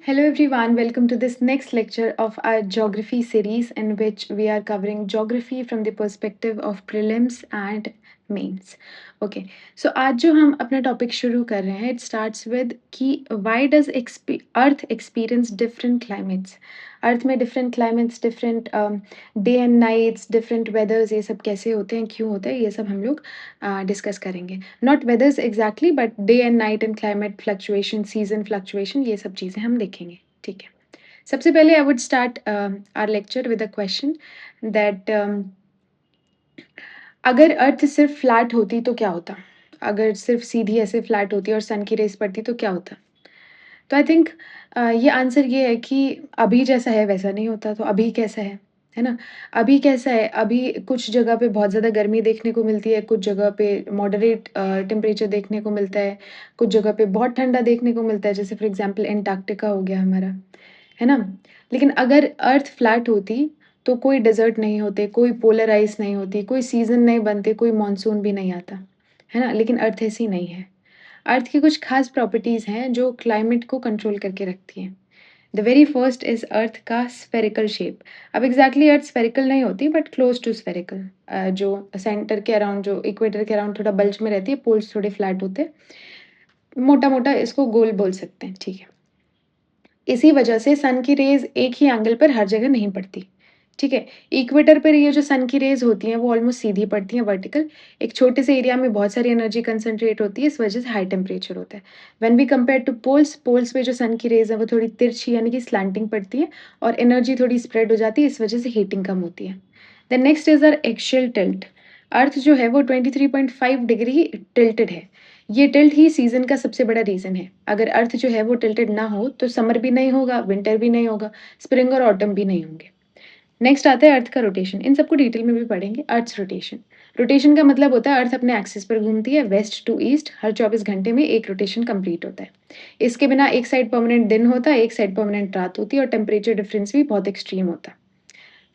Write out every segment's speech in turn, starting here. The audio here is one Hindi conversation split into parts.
Hello everyone, welcome to this next lecture of our geography series in which we are covering geography from the perspective of prelims and mains. Okay, so आज जो हम अपना टॉपिक शुरू कर रहे हैं, it starts with कि why does Earth experience different climates? Earth में different climates, different day and nights, different weathers, ये सब कैसे होते हैं, क्यों होते हैं, ये सब हम लोग डिस्कस करेंगे. Not weathers exactly but day and night and climate fluctuation, season fluctuation, ये सब चीज़ें हम देखेंगे. ठीक है. सबसे पहले I would start our lecture with a question that अगर अर्थ सिर्फ फ्लैट होती तो क्या होता? अगर सिर्फ सीधी ऐसे फ्लैट होती और सन की रेस पड़ती तो क्या होता? तो आई थिंक ये आंसर ये है कि अभी जैसा है वैसा नहीं होता, तो अभी कैसा है ना? अभी कैसा है? अभी कुछ जगह पे बहुत ज़्यादा गर्मी देखने को मिलती है, कुछ जगह पे मॉडरेट टेम्परेचर देखने को मिलता है, कुछ जगह पे बहुत ठंडा देखने को मिलता है, जैसे फॉर एग्ज़ाम्पल एंटार्क्टिका हो गया हमारा, है ना? लेकिन अगर अर्थ फ्लैट होती, तो कोई डेज़र्ट नहीं होते, कोई पोलर आइस नहीं होती, कोई सीज़न नहीं बनते, कोई मानसून भी नहीं आता, है ना? लेकिन अर्थ ऐसी नहीं है. अर्थ की कुछ खास प्रॉपर्टीज़ हैं जो क्लाइमेट को कंट्रोल करके रखती हैं. द वेरी फर्स्ट इज़ अर्थ का स्फेरिकल शेप. अब एग्जैक्टली अर्थ स्फेरिकल नहीं होती बट क्लोज टू स्फेरिकल. जो सेंटर के अराउंड, जो इक्वेटर के अराउंड थोड़ा बल्ज में रहती है, पोल्स थोड़े फ्लैट होते हैं, मोटा मोटा इसको गोल बोल सकते हैं. ठीक है. इसी वजह से सन की रेज़ एक ही एंगल पर हर जगह नहीं पड़ती, ठीक है? इक्वेटर पर ये जो सन की रेज़ होती हैं वो ऑलमोस्ट सीधी पड़ती हैं वर्टिकल. एक छोटे से एरिया में बहुत सारी एनर्जी कंसंट्रेट होती है, इस वजह से हाई टेम्परेचर होता है. When we compare to poles, poles पे जो सन की रेज़ है वो थोड़ी तिरछी यानी कि स्लैंटिंग पड़ती है और एनर्जी थोड़ी स्प्रेड हो जाती है, इस वजह से हीटिंग कम होती है. Then next is our axial tilt. Earth जो है वो 23.5 डिग्री टिल्टेड है. ये टिल्ट ही सीज़न का सबसे बड़ा रीज़न है. अगर अर्थ जो है वो टिल्टेड ना हो तो समर भी नहीं होगा, विंटर भी नहीं होगा, स्प्रिंग और ऑटम भी नहीं होंगे. नेक्स्ट आता है अर्थ का रोटेशन. इन सबको डिटेल में भी पढ़ेंगे. Earth's rotation. रोटेशन का मतलब होता है अर्थ अपने एक्सिस पर घूमती है वेस्ट टू ईस्ट. हर 24 घंटे में एक रोटेशन कंप्लीट होता है. इसके बिना एक साइड परमानेंट दिन होता है, एक साइड परमानेंट रात होती है और टेम्परेचर डिफरेंस भी बहुत एक्सट्रीम होता है.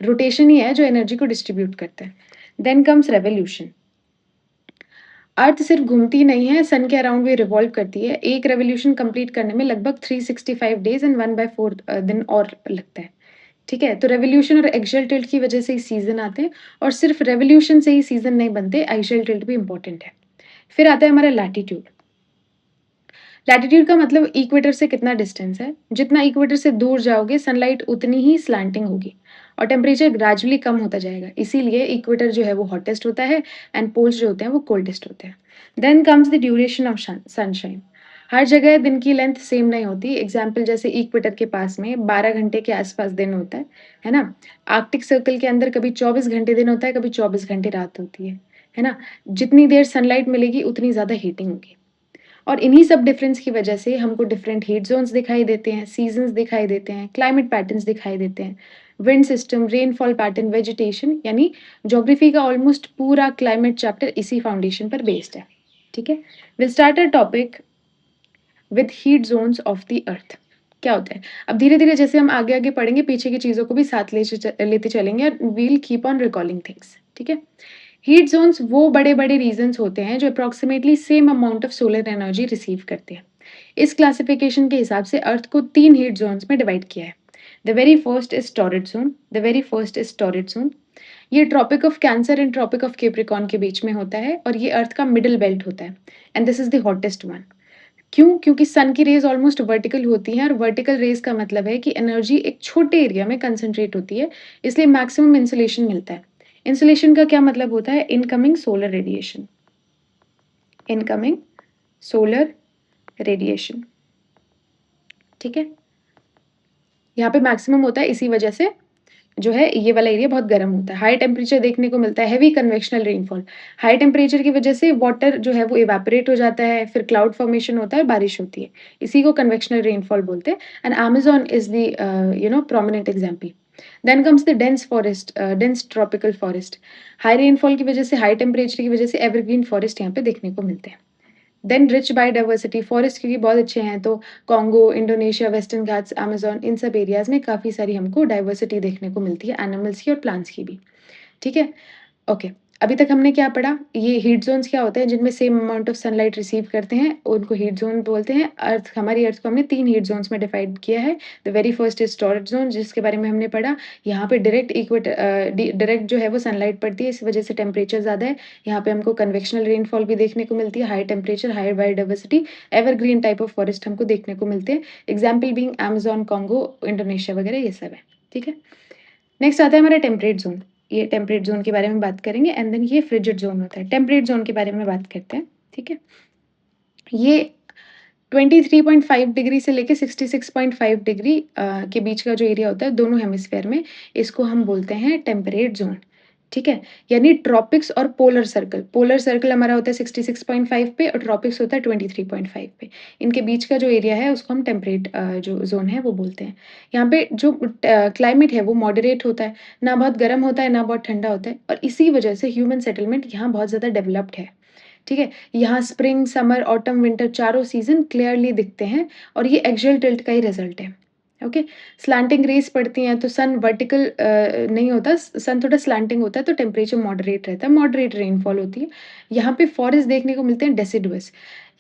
रोटेशन ही है जो एनर्जी को डिस्ट्रीब्यूट करता है. Then comes revolution. अर्थ सिर्फ घूमती नहीं है, सन के अराउंड भी रिवॉल्व करती है. एक रेवोल्यूशन कंप्लीट करने में लगभग 365 डेज एंड 1/4 दिन और लगता है. ठीक है? तो रेवोल्यूशन और एक्सियल टिल्ट की वजह से ही सीज़न आते हैं और सिर्फ रेवोल्यूशन से ही सीज़न नहीं बनते, एक्सियल टिल्ट भी इम्पोर्टेंट है. फिर आता है हमारा लैटीट्यूड. लैटीट्यूड का मतलब इक्वेटर से कितना डिस्टेंस है. जितना इक्वेटर से दूर जाओगे सनलाइट उतनी ही स्लैंटिंग होगी और टेम्परेचर ग्रेजुअली कम होता जाएगा. इसीलिए इक्वेटर जो है वो हॉटेस्ट होता है एंड पोल्स जो होते हैं वो कोल्डेस्ट होते हैं. Then comes the duration of sunshine. हर जगह दिन की लेंथ सेम नहीं होती. एग्जाम्पल जैसे इक्वेटर के पास में 12 घंटे के आसपास दिन होता है ना? आर्कटिक सर्कल के अंदर कभी 24 घंटे दिन होता है, कभी 24 घंटे रात होती है ना? जितनी देर सनलाइट मिलेगी उतनी ज़्यादा हीटिंग होगी. और इन्हीं सब डिफरेंस की वजह से हमको डिफरेंट हीट ज़ोन्स दिखाई देते हैं, सीज़न्स दिखाई देते हैं, क्लाइमेट पैटर्न्स दिखाई देते हैं, wind system, rainfall pattern, vegetation, यानी ज्योग्राफी का ऑलमोस्ट पूरा क्लाइमेट चैप्टर इसी फाउंडेशन पर बेस्ड है. ठीक है? Will start a topic with heat zones of the earth. क्या होता है? अब धीरे-धीरे जैसे हम आगे-आगे पढ़ेंगे, पीछे की चीज़ों को भी साथ लेते चलेंगे और we will keep on recalling things. ठीक है? हीट ज़ोन्स वो बड़े-बड़े रीजन्स होते हैं जो approximately same amount of solar energy receive करते हैं. इस क्लासिफिकेशन के हिसाब से अर्थ को 3 हीट ज़ोन्स में डिवाइड किया है. The very first is torrid zone. The very first is torrid zone. ये Tropic of Cancer and Tropic of Capricorn के बीच में होता है और ये अर्थ का मिडल बेल्ट होता है and this is the hottest one. क्यों? क्योंकि सन की रेज़ ऑलमोस्ट वर्टिकल होती हैं और वर्टिकल रेज़ का मतलब है कि एनर्जी एक छोटे एरिया में कंसंट्रेट होती है, इसलिए मैक्सिमम इंसुलेशन मिलता है. इंसुलेशन का क्या मतलब होता है? Incoming solar radiation. Incoming solar radiation. ठीक है? यहाँ पे मैक्सिमम होता है, इसी वजह से जो है ये वाला एरिया बहुत गर्म होता है. हाई टेम्परेचर देखने को मिलता है, heavy convectional rainfall. High temperature की वजह से वाटर जो है वो इवेपोरेट हो जाता है, फिर क्लाउड फॉर्मेशन होता है, बारिश होती है. इसी को कन्वेक्शनल रेनफॉल बोलते हैं and Amazon is the prominent example. Then comes the dense forest, dense tropical forest. High rainfall की वजह से, हाई टेम्परेचर की वजह से एवरग्रीन फॉरेस्ट यहाँ पे देखने को मिलते हैं. Then rich biodiversity. फॉरेस्ट क्योंकि बहुत अच्छे हैं तो Congo, Indonesia, Western Ghats, Amazon, इन सब एरियाज़ में काफ़ी सारी हमको डाइवर्सिटी देखने को मिलती है एनिमल्स की और प्लांट्स की भी. ठीक है? ओके. अभी तक हमने क्या पढ़ा? ये हीट ज़ोन्स क्या होते हैं जिनमें same amount of sunlight receive करते हैं, उनको हीट ज़ोन बोलते हैं। हमारी अर्थ को हमने 3 हीट ज़ोन्स में डिवाइड किया है। The very first is taurus zone जिसके बारे में हमने पढ़ा। यहाँ पे डायरेक्ट जो है वो सनलाइट पड़ती है, इस वजह से टेम्परेचर ज़्यादा है। यहाँ पे हमको कन्वेक्शनल रेनफॉल भी देखने को मिलती है, high temperature, higher biodiversity, evergreen type of forest हमको देखने को मिलते हैं। Example being Amazon, Congo, Indonesia वगैरह ये सब है, ठीक है? नेक्स्ट आता है हमारा टेम्परेट ज़ोन। ये टेम्परेट ज़ोन के बारे में बात करेंगे एंड देन ये फ्रिजिड ज़ोन होता है। टेम्परेट ज़ोन के बारे में बात करते हैं, ठीक है? ये 23.5 डिग्री से लेके 66.5 डिग्री के बीच का जो एरिया होता है दोनों हेमिस्फेयर में, इसको हम बोलते हैं टेम्परेट ज़ोन, ठीक है? यानी ट्रॉपिक्स और पोलर सर्कल। पोलर सर्कल हमारा होता है 66.5 पे और ट्रॉपिक्स होता है 23.5 पे। इनके बीच का जो एरिया है उसको हम टेम्परेट जो ज़ोन है वो बोलते हैं। यहाँ पे जो क्लाइमेट है वो मॉडरेट होता है, ना बहुत गर्म होता है, ना बहुत ठंडा होता है और इसी वजह से ह्यूमन सेटलमेंट यहाँ बहुत ज़्यादा डेवलप्ड है। ठीक है? यहाँ स्प्रिंग, समर, ऑटम, विंटर चारों सीज़न क्लियरली दिखते हैं और ये एक्सियल टिल्ट का ही रिज़ल्ट है। ओके? स्लैंटिंग रेज़ पड़ती हैं तो सन वर्टिकल नहीं होता, सन थोड़ा स्लैंटिंग होता है तो टेम्परेचर मॉडरेट रहता है, मॉडरेट रेनफॉल होती है। यहाँ पे फॉरेस्ट देखने को मिलते हैं डेसिडुअस।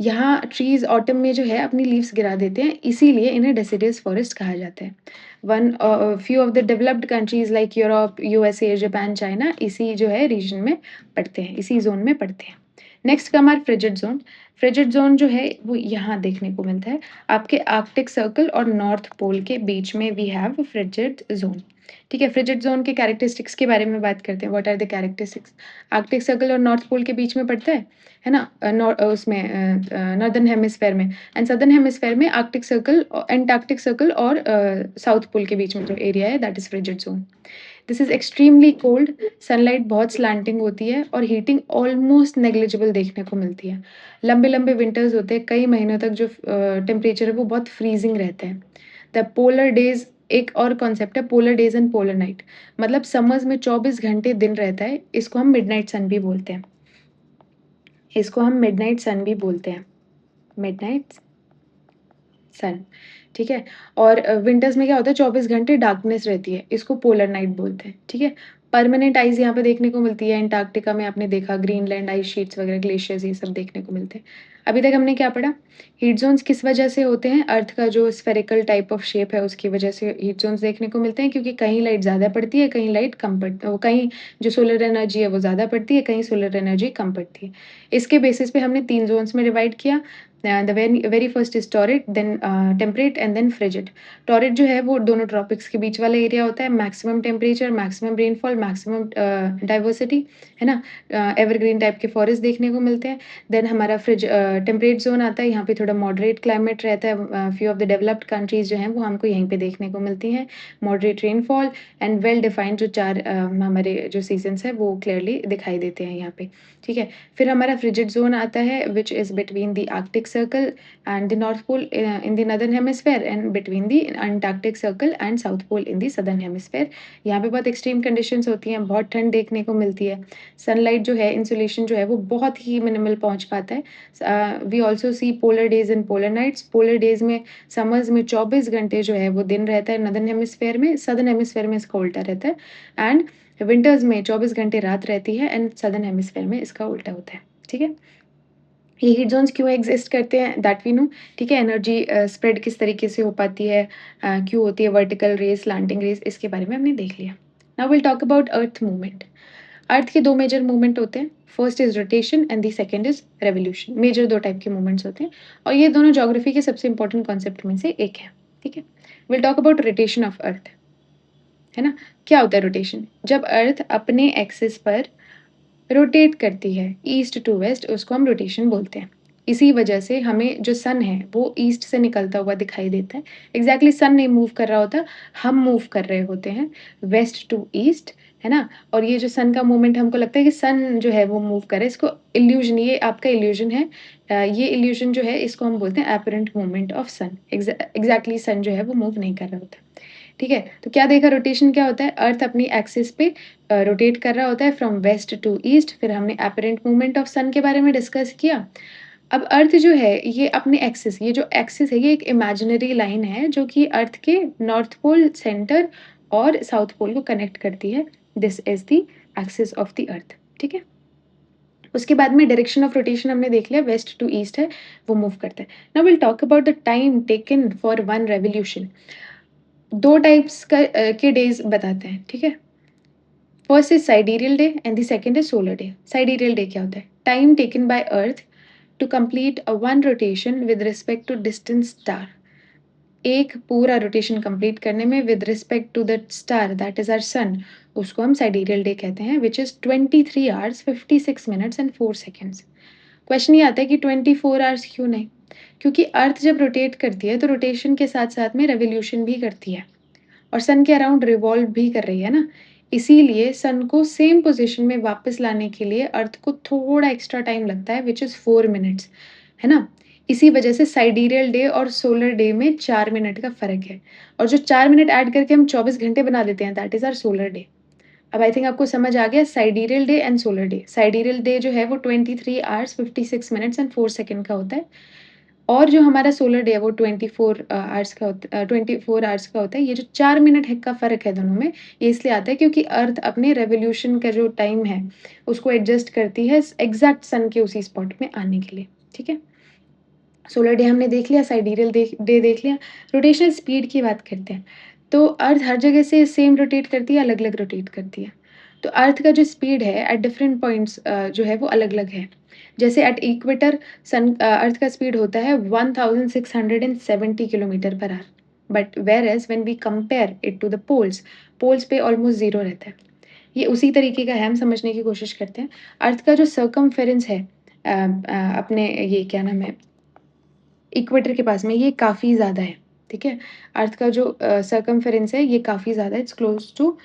यहाँ ट्रीज़ ऑटम में जो है अपनी लीव्स गिरा देते हैं, इसीलिए इन्हें डेसिडुअस फॉरेस्ट कहा जाता है। Few of the developed countries like Europe, USA, Japan, China इसी जो है रीजन में पड़ते हैं, इसी ज़ोन में पड़ते हैं। नेक्स्ट का हमारा फ्रिजिड ज़ोन। फ्रिजिड ज़ोन जो है वो यहाँ देखने को मिलता है। आपके आर्कटिक सर्कल और नॉर्थ पोल के बीच में वी हैव फ्रिजिड ज़ोन। ठीक है, फ्रिजिड ज़ोन के कैरेक्टरिस्टिक्स के बारे में बात करते हैं। What are the characteristics? Arctic circle और नॉर्थ पोल के बीच में पड़ता है ना? उसमें नॉर्दर्न हेमिस्फेयर में एंड सदर्न हेमिस्फेयर में आर्कटिक सर्कल एंटार्क्टिक सर्कल और साउथ पोल के बीच में जो एरिया है that is frigid zone. This is extremely cold, sunlight बहुत स्लैंटिंग होती है और हीटिंग ऑलमोस्ट नेग्लिजिबल देखने को मिलती है। लंबे-लंबे विंटर्स होते हैं, कई महीनों तक जो टेम्परेचर है वो बहुत फ्रीज़िंग रहता है। द पोलर डेज़ एक और कॉन्सेप्ट है polar days and polar night मतलब समर्स में 24 घंटे दिन रहता है, इसको हम मिडनाइट सन भी बोलते हैं। इसको हम मिडनाइट सन भी बोलते हैं, मिडनाइट सन, ठीक है? और विंटर्स में क्या होता है 24 घंटे डार्कनेस रहती है, इसको पोलर नाइट बोलते हैं, ठीक है? परमानेंट आइस यहाँ पे देखने को मिलती है, एंटार्क्टिका में आपने देखा ग्रीनलैंड आइस शीट्स वगैरह, ग्लेशियर्स ये सब देखने को मिलते हैं। अभी तक हमने क्या पढ़ा? हीट ज़ोन्स किस वजह से होते हैं? अर्थ का जो स्फेरिकल टाइप ऑफ शेप है उसकी वजह से हीट ज़ोन्स देखने को मिलते हैं क्योंकि कहीं लाइट ज़्यादा पड़ती है, कहीं लाइट कम कहीं जो सोलर एनर्जी है वो ज़्यादा पड़ती है, कहीं सोलर एनर्जी कम पड़ती है। इसके बेसिस पे हमने 3 ज़ोन्स में डिवाइड किया। The very first is torrid, then temperate and then frigid. Torrid जो है वो दोनों ट्रॉपिक्स के बीच वाला एरिया होता है, maximum temperature, maximum rainfall, maximum diversity, है ना? एवरग्रीन टाइप के फॉरेस्ट देखने को मिलते हैं। देन हमारा टेम्परेट ज़ोन आता है, यहाँ पे थोड़ा मॉडरेट क्लाइमेट रहता है। Few of the developed countries जो हैं वो हमको यहीं पे देखने को मिलती हैं। Moderate rainfall and well defined जो 4 हमारे जो सीज़न्स हैं वो क्लियरली दिखाई देते हैं यहाँ पे, ठीक है? फिर हमारा फ्रिजिड ज़ोन आता है which is between the Arctic circle and the North Pole in the northern hemisphere and between the Antarctic Circle and South Pole in the southern hemisphere। यहाँ पे बहुत एक्सट्रीम कंडीशंस होती हैं, बहुत ठंड देखने को मिलती है। सनलाइट जो है, इंसोलेशन जो है वो बहुत ही मिनिमल पहुँच पाता है। We also see polar days and polar nights. Polar days में समर्स में 24 घंटे जो है वो दिन रहता है नॉर्दर्न हेमिस्फेयर में, सदर्न हेमिस्फेयर में इसका उल्टा रहता है एंड विंटर्स में 24 घंटे रात रहती है एंड सदर्न हेमिस्फेयर में इसका उल्टा होता है, ठीक है? ये हीट ज़ोन्स क्यों एग्ज़िस्ट करते हैं दैट वी नो, ठीक है? एनर्जी स्प्रेड किस तरीके से हो पाती है, क्यों होती है वर्टिकल रेज़, स्लैंटिंग रेज़ इसके बारे में हमने देख लिया। Now will talk about earth movement. Earth के 2 मेजर मूवमेंट होते हैं, first is rotation and the second is revolution. Major 2 type के मूवमेंट्स होते हैं और ये दोनों ज्योग्राफी के सबसे इम्पोर्टेंट कॉन्सेप्ट में से एक है, ठीक है? Will talk about rotation of earth, है ना? क्या होता है रोटेशन? जब अर्थ अपने एक्सिस पर रोटेट करती है ईस्ट टू वेस्ट उसको हम रोटेशन बोलते हैं। इसी वजह से हमें जो सन है वो ईस्ट से निकलता हुआ दिखाई देता है। एग्ज़ैक्टली सन नहीं मूव कर रहा होता, हम मूव कर रहे होते हैं वेस्ट टू ईस्ट, है ना? और ये जो सन का मूवमेंट हमको लगता है कि सन जो है वो मूव कर रहा है, इसको इल्यूज़न ये आपका इल्यूज़न है। ये इल्यूज़न जो है इसको हम बोलते हैं apparent movement of sun. Exactly sun जो है वो मूव नहीं कर रहा होता। ठीक है? तो क्या देखा रोटेशन क्या होता है? अर्थ अपनी एक्सिस पे रोटेट कर रहा होता है फ्रॉम वेस्ट टू ईस्ट। फिर हमने एपरेंट मूवमेंट ऑफ सन के बारे में डिस्कस किया। अब अर्थ जो है ये अपने एक्सिस ये जो एक्सिस है ये एक इमेजिनरी लाइन है जो कि अर्थ के नॉर्थ पोल, सेंटर और साउथ पोल को कनेक्ट करती है। This is the axis of the earth, ठीक है? उसके बाद में डायरेक्शन ऑफ रोटेशन हमने देख लिया, वेस्ट टू ईस्ट है, वो मूव करता है। Now will talk about the time taken for one revolution. 2 types के डेज़ बताते हैं, ठीक है? First is sidereal day and the second is solar day. Sidereal day क्या होता है? Time taken by earth to complete one rotation with respect to distant star. एक पूरा रोटेशन कंप्लीट करने में with respect to that star that is our sun, उसको हम साइडेरियल डे कहते हैं, which is 23 hours 56 minutes and 4 seconds. Question ये आता है कि 24 आवर्स क्यों नहीं? क्योंकि अर्थ जब रोटेट करती है तो रोटेशन के साथ-साथ में रिवॉल्यूशन भी करती है और सन के अराउंड रिवॉल्व भी कर रही है ना, इसीलिए सन को सेम पोज़ीशन में वापस लाने के लिए अर्थ को थोड़ा एक्स्ट्रा टाइम लगता है, व्हिच इज़ 4 मिनट्स, है ना? इसी वजह से साइडेरियल डे और सोलर डे में 4 मिनट का फ़र्क है और जो 4 मिनट ऐड करके हम 24 घंटे बना देते हैं, that is our solar day. अब आई थिंक आपको समझ आ गया sidereal day and solar day. Sidereal day जो है वो 23 आवर्स 56 मिनट्स एंड 4 सेकंड का होता है और जो हमारा सोलर डे है वो 24 आवर्स का 24 आवर्स का होता है। ये जो 4 मिनट है का फ़र्क है दोनों में, ये इसलिए आता है क्योंकि अर्थ अपने रिवॉल्यूशन का जो टाइम है, उसको एडजस्ट करती है एग्ज़ैक्ट सन के उसी स्पॉट में आने के लिए, ठीक है? सोलर डे हमने देख लिया, साइडेरियल डे देख लिया। रोटेशनल स्पीड की बात करते हैं, तो अर्थ हर जगह से सेम रोटेट करती है, अलग-अलग रोटेट करती है। तो अर्थ का जो स्पीड है एट डिफरेंट पॉइंट्स जो है वो अलग-अलग है। जैसे एट इक्वेटर अर्थ का स्पीड होता है 1670 kilometre per hour, but whereas when we compare it to the poles, poles पे ऑलमोस्ट 0 रहता है। ये उसी तरीके का है, हम समझने की कोशिश करते हैं। अर्थ का जो सर्कम्फेरेंस है अपने ये क्या नाम है इक्वेटर के पास में, ये काफ़ी ज़्यादा है, ठीक है? अर्थ का जो सर्कम्फेरेंस है ये काफ़ी ज़्यादा है, इट्स क्लोज़ टू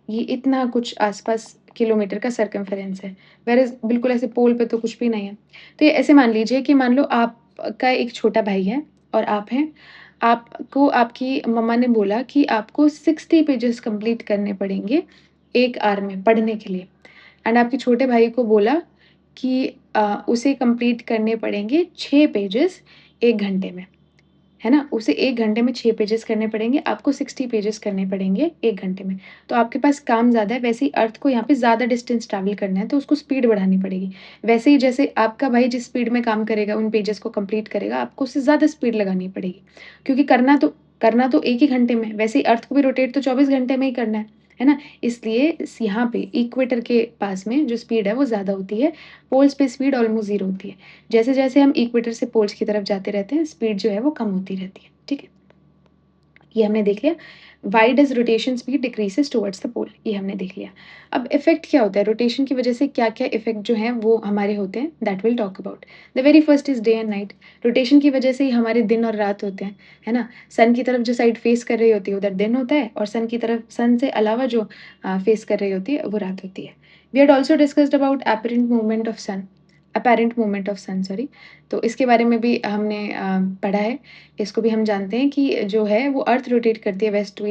ये इतना कुछ आस-पास किलोमीटर का सर्कम्फेरेंस है। व्हेयरएज़ बिल्कुल ऐसे पोल पे तो कुछ भी नहीं है। तो ये ऐसे मान लीजिए कि मान लो आपका एक छोटा भाई है और आप हैं। आपको आपकी मम्मा ने बोला कि आपको 60 पेजेज़ कंप्लीट करने पड़ेंगे 1 आवर में पढ़ने के लिए एंड आपके छोटे भाई को बोला कि उसे कंप्लीट करने पड़ेंगे 6 पेजेज़ 1 घंटे में, है ना? उसे 1 घंटे में 6 पेजेज़ करने पड़ेंगे, आपको 60 पेजेज़ करने पड़ेंगे 1 घंटे में। तो आपके पास काम ज़्यादा है, वैसे ही अर्थ को यहाँ पे ज़्यादा डिस्टेंस ट्रैवल करना है, तो उसको स्पीड बढ़ानी पड़ेगी। वैसे ही जैसे आपका भाई जिस स्पीड में काम करेगा, उन पेजेज़ को कंप्लीट करेगा, आपको उससे ज़्यादा स्पीड लगानी पड़ेगी। क्योंकि करना तो 1 ही घंटे में है, वैसे ही अर्थ को भी रोटेट तो 24 घंटे में ही करना है ना? इसलिए यहाँ पे इक्वेटर के पास में जो स्पीड है, वो ज़्यादा होती है, पोल्स पे स्पीड ऑलमोस्ट 0 होती है। जैसे-जैसे हम इक्वेटर से पोल्स की तरफ जाते रहते हैं, स्पीड जो है वो कम होती रहती है, ठीक है? ये हमने देख लिया। Why does rotation speed decreases towards the pole, ये हमने देख लिया। अब इफ़ेक्ट क्या होता है? रोटेशन की वजह से क्या-क्या इफ़ेक्ट जो हैं वो हमारे होते हैं, that will talk about. The very first is day and night. Rotation की वजह से ही हमारे दिन और रात होते हैं, है ना? सन की तरफ जो साइड फेस कर रही होती है उधर दिन होता है और सन से अलावा जो फेस कर रही होती है वो रात होती है। We had also discussed about apparent movement of sun, sorry. तो इसके बारे में भी हमने पढ़ा है। इसको भी हम जानते हैं कि जो है वो अर्थ रोटेट करती है वेस्ट टू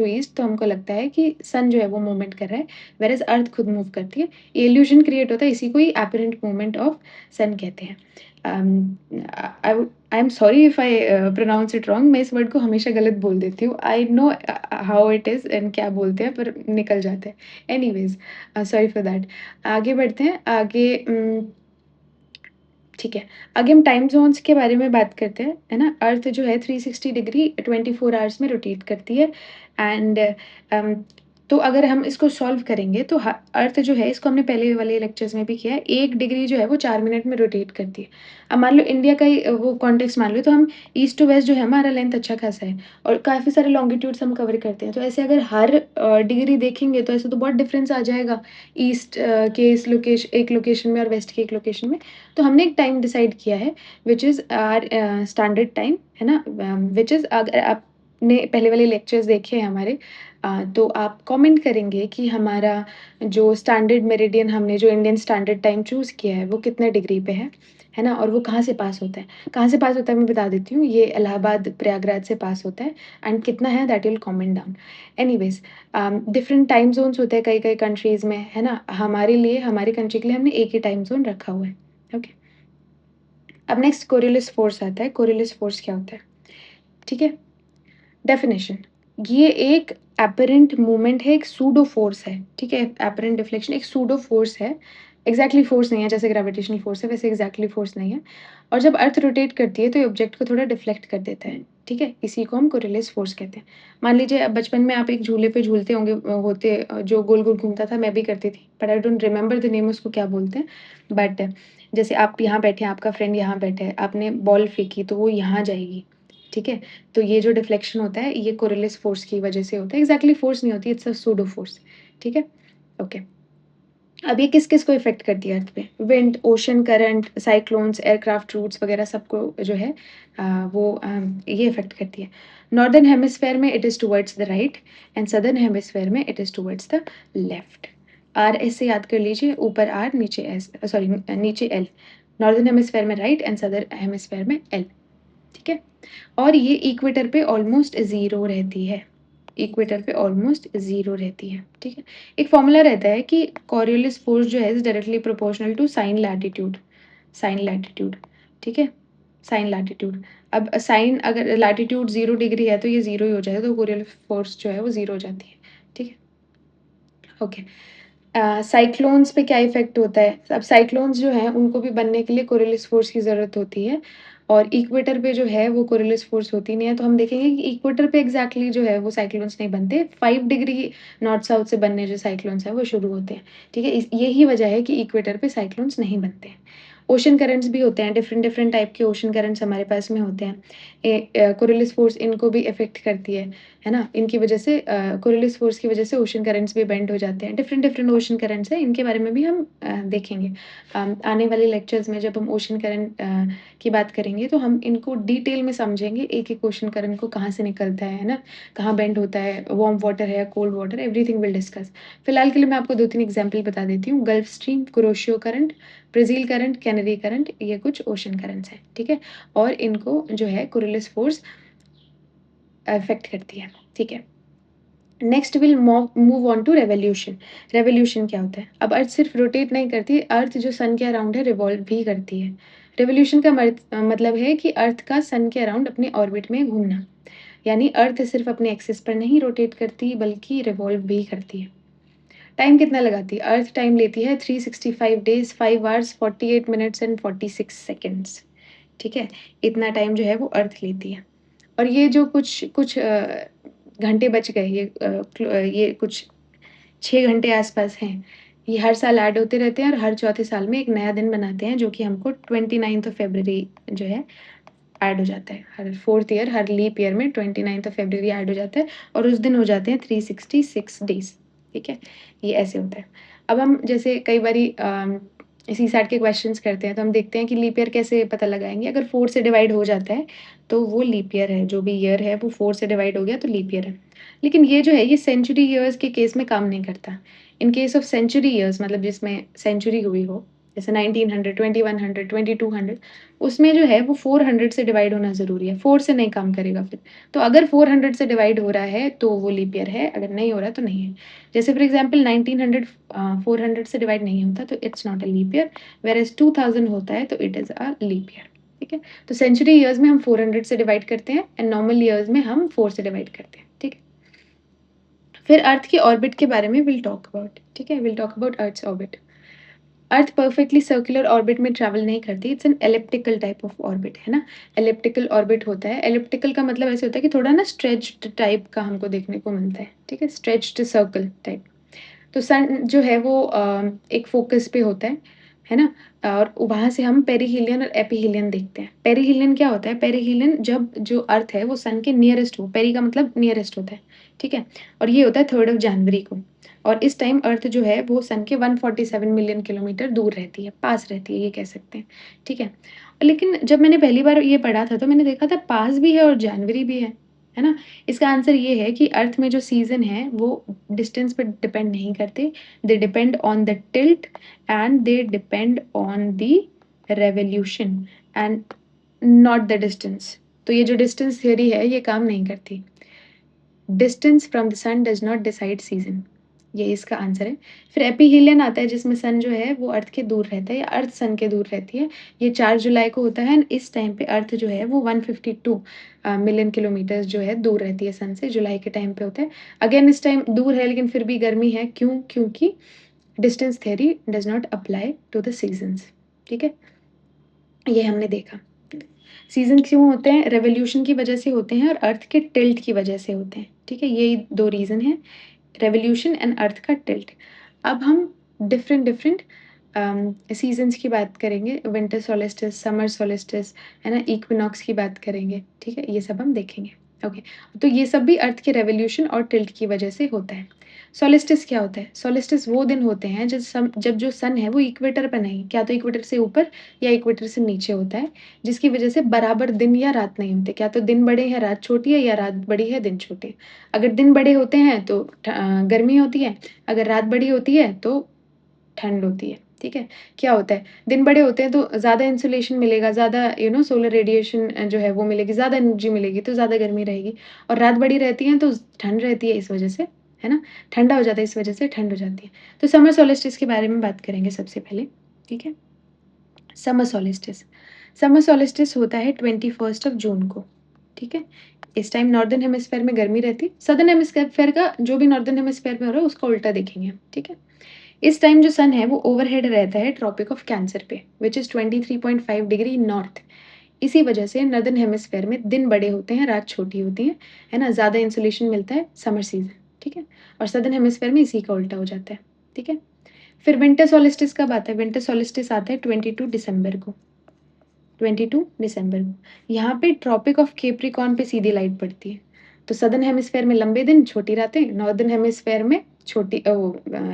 ईस्ट, तो हमको लगता है कि सन जो है वो मूवमेंट कर रहा है, व्हेयरएज़ अर्थ खुद मूव करती है। ये इल्यूज़न क्रिएट होता है, इसी को ही एपरेंट मूवमेंट ऑफ सन कहते हैं। I am sorry if I pronounce it wrong, मैं इस वर्ड को हमेशा गलत बोल देती हूँ। I know how it is and क्या बोलते हैं पर निकल जाता है। Anyways sorry for that. आगे बढ़ते हैं, आगे ठीक है, आगे हम टाइम ज़ोन्स के बारे में बात करते हैं, है ना? अर्थ जो है 360 डिग्री 24 आवर्स में रोटेट करती है एंड अम, तो अगर हम इसको सॉल्व करेंगे तो ह अर्थ जो है इसको हमने पहले वाले लेक्चर्स में भी किया है, 1 डिग्री जो है वो 4 मिनट में रोटेट करती है। अब मान लो इंडिया का ही वो कॉन्टेक्स्ट मान लो तो हम ईस्ट टू वेस्ट जो है हमारा लेंथ अच्छा खासा है और काफ़ी सारे लॉन्गिट्यूड्स हम कवर करते हैं। तो ऐसे अगर हर डिग्री देखेंगे तो ऐसे तो बहुत डिफरेंस आ जाएगा ईस्ट के इस एक लोकेशन में और वेस्ट के एक लोकेशन में। तो हमने एक टाइम डिसाइड किया है which is our standard time, है ना? व्हिच इज़ अगर आपने पहले वाले लेक्चर्स देखे हैं हमारे तो आप कमेंट करेंगे कि हमारा जो स्टैंडर्ड मेरिडियन हमने जो इंडियन स्टैंडर्ड टाइम चूज़ किया है वो कितने डिग्री पे है ना? और वो कहाँ से पास होता है? कहाँ से पास होता है मैं बता देती हूँ, ये इलाहाबाद प्रयागराज से पास होता है एंड कितना है that will comment down. Anyways different time zones होते हैं कई-कई कंट्रीज़ में, है ना? हमारे लिए हमारी कंट्री के लिए हमने एक ही टाइम ज़ोन रखा हुआ है। ओके। अब नेक्स्ट कोरियोलिस फ़ोर्स आता है। कोरियोलिस फ़ोर्स क्या होता है? ठीक है? डेफ़िनिशन, ये एक एपरेंट मूवमेंट है, एक सूडो फ़ोर्स है, ठीक है? एपरेंट डिफ्लेक्शन एक सूडो फ़ोर्स है, एग्ज़ैक्टली फ़ोर्स नहीं है, जैसे ग्रेविटेशनल फ़ोर्स है वैसे एग्ज़ैक्टली फ़ोर्स नहीं है। और जब अर्थ रोटेट करती है तो ये ऑब्जेक्ट को थोड़ा डिफ्लेक्ट कर देता है, ठीक है? इसी को हम कोरिलेस फ़ोर्स कहते हैं। मान लीजिए अब बचपन में आप एक झूले पे झूलते होंगे जो गोल-गोल घूमता था, मैं भी करती थी, but I don't remember the name उसको क्या बोलते हैं। बट जैसे आप यहाँ बैठे हैं, आपका फ्रेंड यहाँ बैठा है, आपने बॉल फेंकी तो वो यहाँ जाएगी, ठीक है? तो ये जो डिफ्लेक्शन होता है ये कोरिलेस फ़ोर्स की वज़ह से होता है, एग्ज़ैक्टली फ़ोर्स नहीं होती, इट्स अ सूडो फ़ोर्स, ठीक है? ओके। अब ये किस-किस को इफ़ेक्ट करती है अर्थ पे? Wind, ocean current, cyclones, aircraft routes वगैरह सबको जो है ये इफ़ेक्ट करती है। नॉर्दर्न हेमिस्फीयर में it is towards the right and southern hemisphere में it is towards the left. R ऐसे याद कर लीजिए, ऊपर आर नीचे एस, सॉरी नीचे एल। नॉर्दर्न हेमिस्फीयर में राइट एंड सदर्न हेमिस्फीयर में एल, ठीक है? और ये इक्वेटर पे ऑलमोस्ट ज़ीरो रहती है। इक्वेटर पे ऑलमोस्ट ज़ीरो रहती है, ठीक है? एक फ़ॉर्मूला रहता है कि कॉरियोलिस फ़ोर्स जो है is directly proportional to sine latitude, ठीक है? Sine latitude. अब साइन अगर लैटिट्यूड 0 डिग्री है तो ये 0 ही हो जाएगा, तो कोरियोलिस फ़ोर्स जो है वो 0 हो जाती है, ठीक है? ओके। साइक्लोन्स पे क्या इफ़ेक्ट होता है? अब साइक्लोन्स जो हैं उनको भी बनने के लिए कोरियोलिस फ़ोर्स की ज़रूरत होती है और इक्वेटर पे जो है वो कोरियोलिस फ़ोर्स होती नहीं है, तो हम देखेंगे कि इक्वेटर पे एग्ज़ैक्टली जो है वो साइक्लोन्स नहीं बनते। 5 डिग्री नॉर्थ साउथ से बनने जो साइक्लोन्स हैं वो शुरू होते हैं, ठीक है? इस यही वजह है कि इक्वेटर पे साइक्लोन्स नहीं बनते हैं। ओशन करंट्स भी होते हैं, डिफरेंट डिफरेंट टाइप के ओशन करंट्स हमारे पास में होते हैं। कोरियोलिस फ़ोर्स इनको भी इफ़ेक्ट करती है ना? इनकी वजह से कोरियोलिस फ़ोर्स की वजह से ओशन करंट्स भी बेंड हो जाते हैं। डिफरेंट डिफरेंट ओशन करंट्स हैं, इनके बारे में भी हम देखेंगे। आने वाले लेक्चर्स में जब हम ओशन करंट की बात करेंगे तो हम इनको डिटेल में समझेंगे, एक-एक ओशन करंट को कहाँ से निकलता है ना? कहाँ बेंड होता है, वार्म वाटर है, cold water, everything will discuss. फिलहाल के लिए मैं आपको 2-3 एग्ज़ाम्पल बता देती हूँ। Gulf stream, Kuroshio current, Brazil current, canary current, ये कुछ ओशन करंट्स हैं, ठीक है? और इनको जो है कोरियोलिस फ़ोर्स अफ़ेक्ट करती है, ठीक है? Next will move on to revolution. Revolution क्या होता है? अब अर्थ सिर्फ रोटेट नहीं करती, अर्थ जो सन के अराउंड है रिवॉल्व भी करती है। रेवोल्यूशन का मतलब है कि अर्थ का सन के अराउंड अपने ऑर्बिट में घूमना। यानी अर्थ सिर्फ अपने एक्सिस पर नहीं रोटेट करती बल्कि रिवॉल्व भी करती है। टाइम कितना लगाती है? अर्थ टाइम लेती है 365 days, 5 hours, 48 minutes and 46 seconds, ठीक है? इतना टाइम जो है वो अर्थ लेती है। और ये जो कुछ कुछ घंटे बच गए, ये कुछ 6 घंटे आस-पास हैं, ये हर साल ऐड होते रहते हैं और हर चौथे साल में एक नया दिन बनाते हैं जो कि हमको 29th ऑफ फ़रवरी जो है ऐड हो जाता है। हर 4th ईयर, हर लीप ईयर में 29th ऑफ फ़रवरी ऐड हो जाता है और उस दिन हो जाते हैं 366 डेज़, ठीक है? ये ऐसे होता है। अब हम जैसे कई बारी सीसैट के क्वेश्चन्स करते हैं तो हम देखते हैं कि लीप ईयर कैसे पता लगाएँगे? अगर 4 से डिवाइड हो जाता है, तो वो लीप ईयर है, जो भी ईयर है वो 4 से डिवाइड हो गया तो लीप ईयर है। लेकिन ये जो है ये सेंचुरी ईयर्स के केस में काम नहीं करता। In case of century years मतलब जिसमें सेंचुरी हुई हो, जैसे 1900, 2100, 2200, उसमें जो है वो 400 से डिवाइड होना ज़रूरी है, 4 से नहीं काम करेगा फिर। तो अगर 400 से डिवाइड हो रहा है तो वो लीप ईयर है, अगर नहीं हो रहा है तो नहीं है। जैसे फॉर एग्ज़ाम्पल 1900 400 से डिवाइड नहीं होता तो it's not a leap year, whereas 2000 होता है तो it is a leap year, ठीक है? तो सेंचुरी ईयर्स में हम 400 से डिवाइड करते हैं एंड नॉर्मल ईयर्स में हम 4 से डिवाइड करते हैं, ठीक है? फिर अर्थ के ऑर्बिट के बारे में विल टॉक अबाउट, ठीक है? Will talk about earth orbit. Earth perfectly circular orbit में ट्रैवल नहीं करती, it's an elliptical type of orbit, है ना? एलिप्टिकल ऑर्बिट होता है, एलिप्टिकल का मतलब ऐसे होता है कि थोड़ा ना स्ट्रेच्ड टाइप का हमको देखने को मिलता है, ठीक है? Stretched circle type. तो सन जो है वो एक फ़ोकस पे होता है ना? और वहाँ से हम पेरिहिलियन और एपिहिलियन देखते हैं। पेरिहिलियन क्या होता है? पेरिहिलियन जब जो अर्थ है वो सन के नियरेस्ट हो, पेरी का मतलब नियरेस्ट होता है, ठीक है? और ये होता है 3rd ऑफ जनवरी को और इस टाइम अर्थ जो है वो सन के 147 मिलियन किलोमीटर दूर रहती है, पास रहती है ये कह सकते हैं, ठीक है? लेकिन जब मैंने पहली बार ये पढ़ा था तो मैंने देखा था पास भी है और जनवरी भी है ना? इसका आंसर ये है कि अर्थ में जो सीज़न है वो डिस्टेंस पे डिपेंड नहीं करते, they depend on the tilt and they depend on the revolution and not the distance. तो ये जो डिस्टेंस थ्योरी है ये काम नहीं करती। Distance from the sun does not decide season, ये इसका आंसर है। फिर एपिहीलियन आता है जिसमें सन जो है वो अर्थ के दूर रहता है या अर्थ सन के दूर रहती है। ये 4 जुलाई को होता है एंड इस टाइम पे अर्थ जो है वो 152 मिलियन किलोमीटर्स जो है दूर रहती है सन से, जुलाई के टाइम पे होता है। अगेन इस टाइम दूर है लेकिन फिर भी गर्मी है, क्यों? क्योंकि distance theory does not apply to the seasons, ठीक है, ये हमने देखा। सीजन क्यों होते हैं? रेवोल्यूशन की वजह से होते हैं और अर्थ के टिल्ट की वजह से होते हैं, ठीक है, यही दो रीज़न है, रेवोल्यूशन एंड अर्थ का टिल्ट। अब हम डिफरेंट डिफरेंट सीजन्स की बात करेंगे, विंटर सोलिस्टिस, समर सोलिस्टिस, है ना, इक्विनॉक्स की बात करेंगे, ठीक है, ये सब हम देखेंगे। ओके, तो ये सब भी अर्थ के रेवोल्यूशन और टिल्ट की वजह से होता है। सोलिस्टिस क्या होता है? सोलिस्टिस वो दिन होते हैं जब जो सन है वो इक्वेटर पर नहीं, क्या तो इक्वेटर से ऊपर या इक्वेटर से नीचे होता है, जिसकी वजह से बराबर दिन या रात नहीं होते, क्या तो दिन बड़े हैं रात छोटी है, या रात बड़ी है दिन छोटे है। अगर दिन बड़े होते हैं तो गर्मी होती है, अगर रात बड़ी होती है तो ठंड होती है, ठीक है? क्या होता है, दिन बड़े होते हैं तो ज़्यादा इंसुलेशन मिलेगा, ज़्यादा सोलर रेडिएशन जो है वो मिलेगी, ज़्यादा एनर्जी मिलेगी तो ज़्यादा गर्मी रहेगी, और रात बड़ी रहती है तो ठंड रहती है इस वजह से, है ना? ठंडा हो जाता है इस वजह से ठंड हो जाती है। तो समर सोलिस्टिस के बारे में बात करेंगे सबसे पहले, ठीक है? Summer solstice. समर सोलिस्टिस होता है 21st ऑफ जून को, ठीक है? इस टाइम नॉर्दर्न हेमिस्फीयर में गर्मी रहती है, सदर्न हेमिस्फीयर का जो भी नॉर्दर्न हेमिस्फीयर में हो रहा है उसका उल्टा देखेंगे हम, ठीक है? इस टाइम जो सन है वो ओवरहेड रहता है ट्रॉपिक ऑफ कैंसर पे, विच इज़ 23.5 डिग्री नॉर्थ। इसी वजह से नॉर्दर्न हेमिस्फीयर में दिन बड़े होते हैं, रात छोटी होती है ना? ज़्यादा इंसुलेशन मिलता है समर सीज़न, ठीक है? और सदर्न हेमिस्फीयर में इसी का उल्टा हो जाता है, ठीक है? फिर विंटर सोलिस्टिस कब आता है? विंटर सोलिस्टिस आता है 22 दिसंबर को, 22 दिसंबर को। यहाँ पे ट्रॉपिक ऑफ कैप्रिकॉर्न पे सीधी लाइट पड़ती है। तो सदर्न हेमिस्फीयर में लंबे दिन, छोटी रातें, नॉर्दर्न हेमिस्फीयर में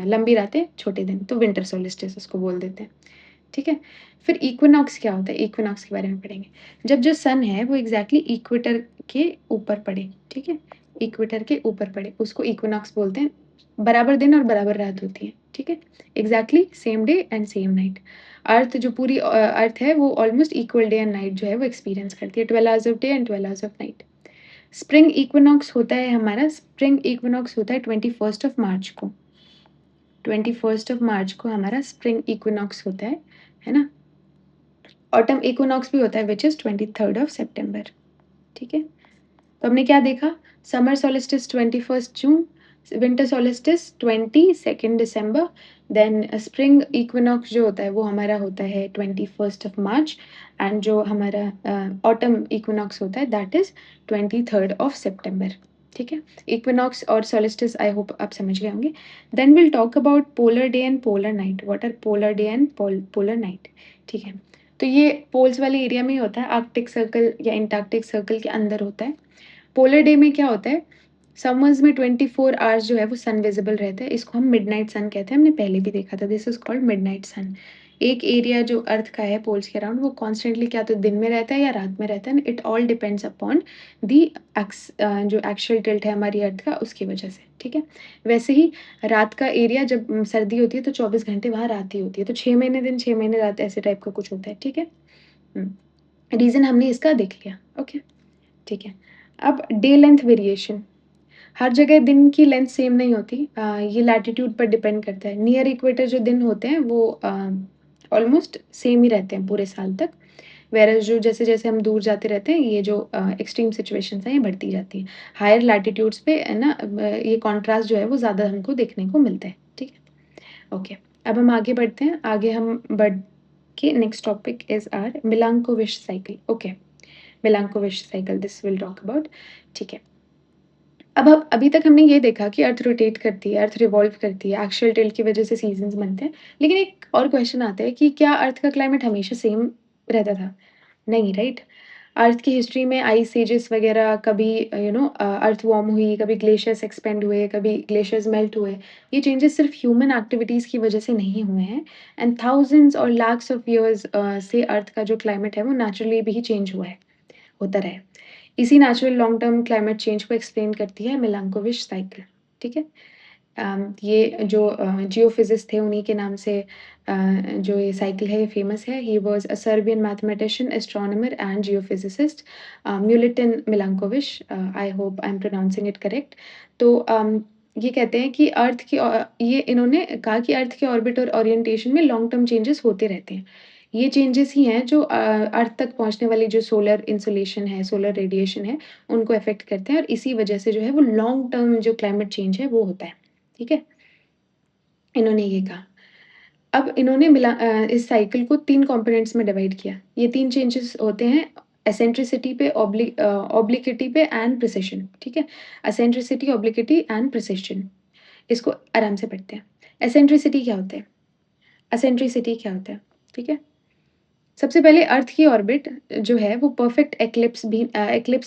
लंबी रातें, छोटे दिन, तो विंटर सोलिस्टिस उसको बोल देते हैं, ठीक है? फिर इक्विनॉक्स क्या होता है? इक्विनॉक्स के बारे में पढ़ेंगे। जब जो सन है वो एग्ज़ैक्टली इक्वेटर के ऊपर पड़े, ठीक है? इक्वेटर के ऊपर पड़े, उसको इक्विनॉक्स बोलते हैं। बराबर दिन और बराबर रात होती है, ठीक है? Exactly same day and same night. Earth जो पूरी अर्थ है वो almost equal day and night जो है वो एक्सपीरियंस करती है, 12 hours of day and 12 hours of night. Spring equinox होता है हमारा, स्प्रिंग इक्विनॉक्स होता है 21st ऑफ मार्च को। 21st ऑफ मार्च को हमारा स्प्रिंग इक्विनॉक्स होता है ना? ऑटम इक्विनॉक्स भी होता है विच इज़ 23rd ऑफ सितंबर, ठीक है? तो हमने क्या देखा? समर सोलिस्टिस 21st जून, विंटर सोलिस्टिस 22nd दिसंबर, देन स्प्रिंग इक्विनॉक्स जो होता है वो हमारा होता है 21st ऑफ मार्च, एंड जो हमारा ऑटम इक्विनॉक्स होता है दैट इज़ 23rd ऑफ सितंबर, ठीक है? इक्विनॉक्स और सोलिस्टिस आई होप आप समझ गए होंगे। Then will talk about polar day and polar night. What are polar day and polar night, ठीक है? तो ये पोल्स वाले एरिया में ही होता है, आर्कटिक सर्कल या एंटार्क्टिक सर्कल के अंदर होता है। पोलर डे में क्या होता है? समर्स में 24 आवर्स जो है वो सन विजिबल रहता है, इसको हम मिडनाइट सन कहते हैं, हमने पहले भी देखा था, दिस इज कॉल्ड मिडनाइट सन। एक एरिया जो अर्थ का है पोल्स के अराउंड वो कॉन्स्टेंटली क्या तो दिन में रहता है या रात में रहता है, it all depends upon the जो एक्चुअल टिल्ट है हमारी अर्थ का उसकी वजह से, ठीक है? वैसे ही रात का एरिया जब सर्दी होती है तो 24 घंटे वहाँ रात ही होती है, तो 6 महीने दिन 6 महीने रात ऐसे टाइप का कुछ होता है, ठीक है? रीज़न हमने इसका देख लिया, ओके, ठीक है। अब डे लेंथ वेरिएशन, हर जगह दिन की लेंथ सेम नहीं होती, ये लैटिट्यूड पर डिपेंड करता है। नियर इक्वेटर जो दिन होते हैं वो ऑलमोस्ट सेम ही रहते हैं पूरे साल तक, वेरएज़ जो जैसे-जैसे हम दूर जाते रहते हैं ये जो एक्सट्रीम सिचुएशंस हैं ये बढ़ती जाती हैं। हायर लैटिट्यूड्स पे है ना, ये कॉन्ट्रास्ट जो है वो ज़्यादा हमको देखने को मिलता है, ठीक है? ओके, अब हम आगे बढ़ते हैं, आगे हम बढ़ के next topic is our Milankovitch cycle, okay. Milankovitch cycle this will talk about, ठीक है। अब अभी तक हमने ये देखा कि अर्थ रोटेट करती है, अर्थ रिवॉल्व करती है, एक्सियल टिल्ट की वजह से सीज़न्स बनते हैं। लेकिन एक और क्वेश्चन आता है कि क्या अर्थ का क्लाइमेट हमेशा सेम रहता था? नहीं, राइट? अर्थ की हिस्ट्री में आइस एजेस वगैरह कभी अर्थ वार्म हुई, कभी ग्लेशियर्स एक्सपेंड हुए, कभी ग्लेशियर्स मेल्ट हुए। ये चेंजेस सिर्फ ह्यूमन एक्टिविटीज़ की वजह से नहीं हुए हैं, एंड थाउज़ेंड्स और लाख्स ऑफ ईयर्स से अर्थ का जो क्लाइमेट है वो नेचुरली भी चेंज हुआ है, होता रहा है। इसी natural long term climate change को एक्सप्लेन करती है मिलांकोविच साइकिल, ठीक है? ये जो जियोफिजिस्ट थे उन्हीं के नाम से जो ये साइकिल है ये फेमस है। He was a Serbian mathematician, astronomer and geophysicist Milutin Milankovitch, I hope I am pronouncing it correct. तो ये कहते हैं कि ये इन्होंने कहा कि अर्थ के ऑर्बिट और ओरिएंटेशन में लॉन्ग टर्म चेंजेस होते रहते हैं। ये चेंजेस ही हैं जो अर्थ तक पहुँचने वाली जो सोलर इंसोलेशन है, सोलर रेडिएशन है, उनको अफ़ेक्ट करते हैं और इसी वजह से जो है वो लॉन्ग टर्म जो क्लाइमेट चेंज है वो होता है, ठीक है? इन्होंने ये कहा। अब इन्होंने इस साइकिल को 3 कंपोनेंट्स में डिवाइड किया। ये 3 चेंजेस होते हैं एसेंट्रिसिटी पे, ऑब्लिक्विटी पे एंड प्रिसिशन, ठीक है? Eccentricity, obliquity and precision. इसको आराम से पढ़ते हैं। एसेंट्रिसिटी क्या होता है? एसेंट्रिसिटी क्या होता है? ठीक है? सबसे पहले अर्थ की ऑर्बिट जो है वो परफेक्ट एक्लिप्स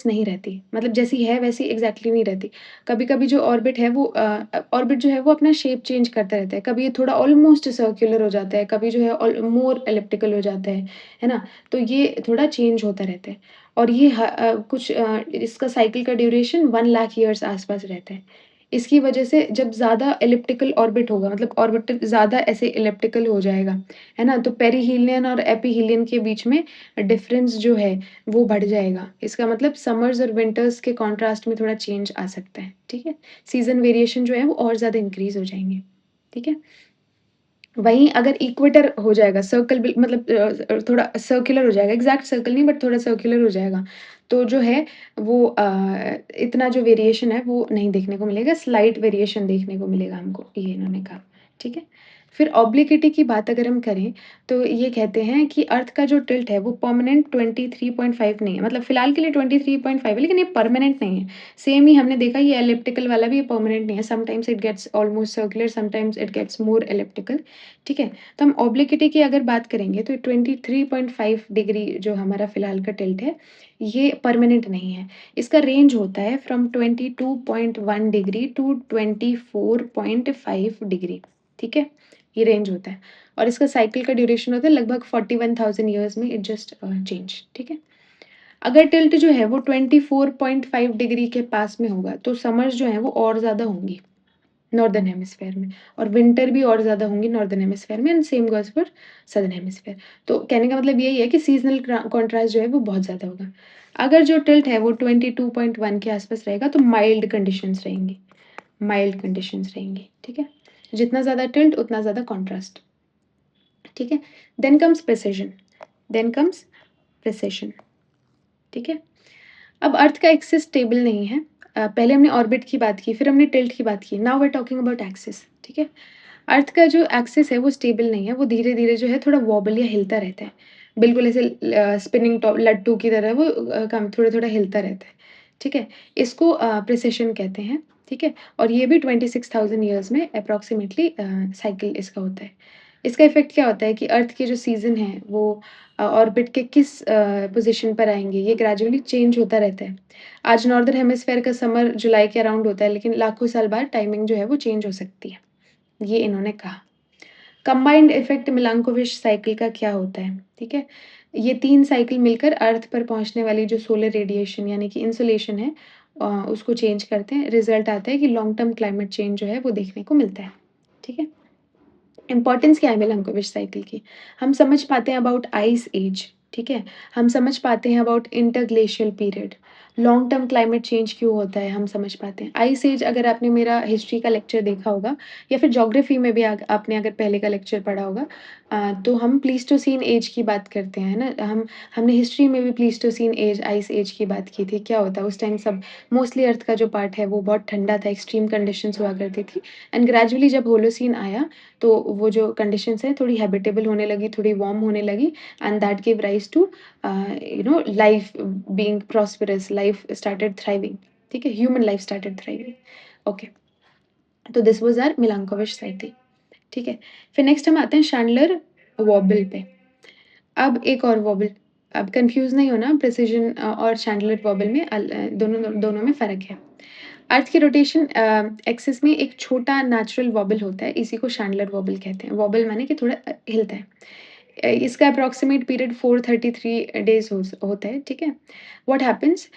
नहीं रहती। मतलब जैसी है वैसी एग्ज़ैक्टली नहीं रहती। कभी-कभी जो ऑर्बिट है वो ऑर्बिट जो है वो अपना शेप चेंज करता रहता है। कभी ये थोड़ा ऑलमोस्ट सर्कुलर हो जाता है, कभी जो है मोर एलिप्टिकल हो जाता है ना? तो ये थोड़ा चेंज होता रहता है। और ये इसका साइकिल का ड्यूरेशन 1 लाख ईयर्स आस-पास रहता है। इसकी वजह से जब ज़्यादा एलिप्टिकल ऑर्बिट होगा, मतलब ऑर्बिट ज़्यादा ऐसे एलिप्टिकल हो जाएगा, है ना? तो पेरिहीलियन और एपिहीलियन के बीच में डिफ़रेंस जो है वो बढ़ जाएगा। इसका मतलब समर्स और विंटर्स के कॉन्ट्रास्ट में थोड़ा चेंज आ सकता है, ठीक है? सीज़न वेरिएशन जो है वो और ज़्यादा इंक्रीज़ हो जाएँगे, ठीक है? वहीं अगर इक्वेटर हो जाएगा, सर्कल मतलब थोड़ा सर्कुलर हो जाएगा, एग्ज़ैक्ट सर्कल नहीं बट थोड़ा सर्कुलर हो जाएगा, तो जो है वो इतना जो वेरिएशन है वो नहीं देखने को मिलेगा, स्लाइट वेरिएशन देखने को मिलेगा हमको, ये इन्होंने कहा, ठीक है? फिर ऑब्लिक्विटी की बात अगर हम करें, तो ये कहते हैं कि अर्थ का जो टिल्ट है वो परमानेंट 23.5 नहीं है, मतलब फिलहाल के लिए 23.5 है, लेकिन ये परमानेंट नहीं है। सेम ही हमने देखा ये एलिप्टिकल वाला भी ये परमानेंट नहीं है, sometimes it gets almost circular, sometimes it gets more elliptical, ठीक है? तो हम ऑब्लिक्विटी की अगर बात करेंगे तो 23.5 डिग्री जो हमारा फ़िलहाल का टिल्ट है, ये परमानेंट नहीं है। इसका रेंज होता है फ्रॉम 22.1 डिग्री टू 24.5 डिग्री, ठीक है? ये रेंज होता है और इसका साइकिल का ड्यूरेशन होता है लगभग 41,000 ईयर्स में इट जस्ट चेंज, ठीक है? अगर टिल्ट जो है वो 24.5 डिग्री के पास में होगा, तो समर्स जो हैं वो और ज़्यादा होंगी। नॉर्दर्न हेमिस्फीयर में और विंटर भी और ज़्यादा होंगी नॉर्दर्न हेमिस्फीयर में and same goes for southern hemisphere. तो कहने का मतलब यही है कि सीज़नल कॉन्ट्रास्ट जो है वो बहुत ज़्यादा होगा। अगर जो टिल्ट है वो 22.1 के आसपास रहेगा तो माइल्ड कंडीशंस रहेंगी, माइल्ड कंडीशंस रहेंगी, ठीक है? जितना ज़्यादा टिल्ट उतना ज़्यादा कॉन्ट्रास्ट, ठीक है? Then comes precision, then comes precision, ठीक है? अब अर्थ का एक्सिस स्टेबल नहीं है। पहले हमने ऑर्बिट की बात की, फिर हमने टिल्ट की बात की, now we are talking about axis, ठीक है? अर्थ का जो एक्सिस है वो स्टेबल नहीं है, वो धीरे-धीरे जो है थोड़ा वॉबल या हिलता रहता है। बिल्कुल ऐसे स्पिनिंग टॉप लट्टू की तरह वो कम थोड़ा-थोड़ा हिलता रहता है, ठीक है? इसको प्रिसिशन कहते हैं, ठीक है? और ये भी 26,000 ईयर्स में अप्रॉक्सिमेटली साइकिल इसका होता है। इसका इफ़ेक्ट क्या होता है कि अर्थ के जो सीज़न हैं वो ऑर्बिट के किस पोज़ीशन पर आएँगे, ये ग्रेजुअली चेंज होता रहता है। आज नॉर्दर्न हेमिस्फीयर का समर जुलाई के अराउंड होता है, लेकिन लाखों साल बाद टाइमिंग जो है वो चेंज हो सकती है। ये इन्होंने कहा। कंबाइंड इफ़ेक्ट मिलांकोविच साइकिल का क्या होता है, ठीक है? ये 3 साइकिल मिलकर अर्थ पर पहुँचने वाली जो सोलर रेडिएशन यानी कि इन्सोलेशन है उसको चेंज करते हैं। रिज़ल्ट आता है कि लॉन्ग टर्म क्लाइमेट चेंज जो है वो देखने को मिलता है, ठीक है? इम्पोर्टेंस क्या है मिलांकोविच साइकिल की? हम समझ पाते हैं अबाउट आइस एज, ठीक है? हम समझ पाते हैं about interglacial period. Long term climate change क्यों होता है, हम समझ पाते हैं। आइस एज अगर आपने मेरा हिस्ट्री का लेक्चर देखा होगा या फिर ज्योग्राफी में भी आपने अगर पहले का लेक्चर पढ़ा होगा तो हम प्लीस्टोसीन एज की बात करते हैं, है ना? हमने हिस्ट्री में भी प्लीस्टोसीन एज, आइस एज की बात की थी। क्या होता है उस टाइम सब मोस्टली अर्थ का जो पार्ट है वो बहुत ठंडा था, एक्सट्रीम कंडीशंस हुआ करती थी एंड ग्रेजुअली जब होलोसीन आया तो वो जो कंडीशंस हैं थोड़ी हैबिटेबल होने लगी, थोड़ी वार्म होने लगी and that give rise to life being prosperous, life started thriving, ठीक है? Human life started thriving. Okay, तो this was our Milankovitch cycle, ठीक है? फिर नेक्स्ट हम आते हैं शैंडलर वॉबल पे। अब एक और वॉबल, अब कन्फ्यूज़ नहीं होना प्रिसिजन और शैंडलर वॉबल में दोनों दोनों में फ़र्क है। अर्थ के रोटेशन एक्सिस में एक छोटा नेचुरल वॉबल होता है, इसी को शैंडलर वॉबल कहते हैं। वॉबल माने कि थोड़ा हिलता है। इसका अप्रॉक्सिमेट पीरियड 433 डेज़ होता है, ठीक है? व्हाट हैपेंस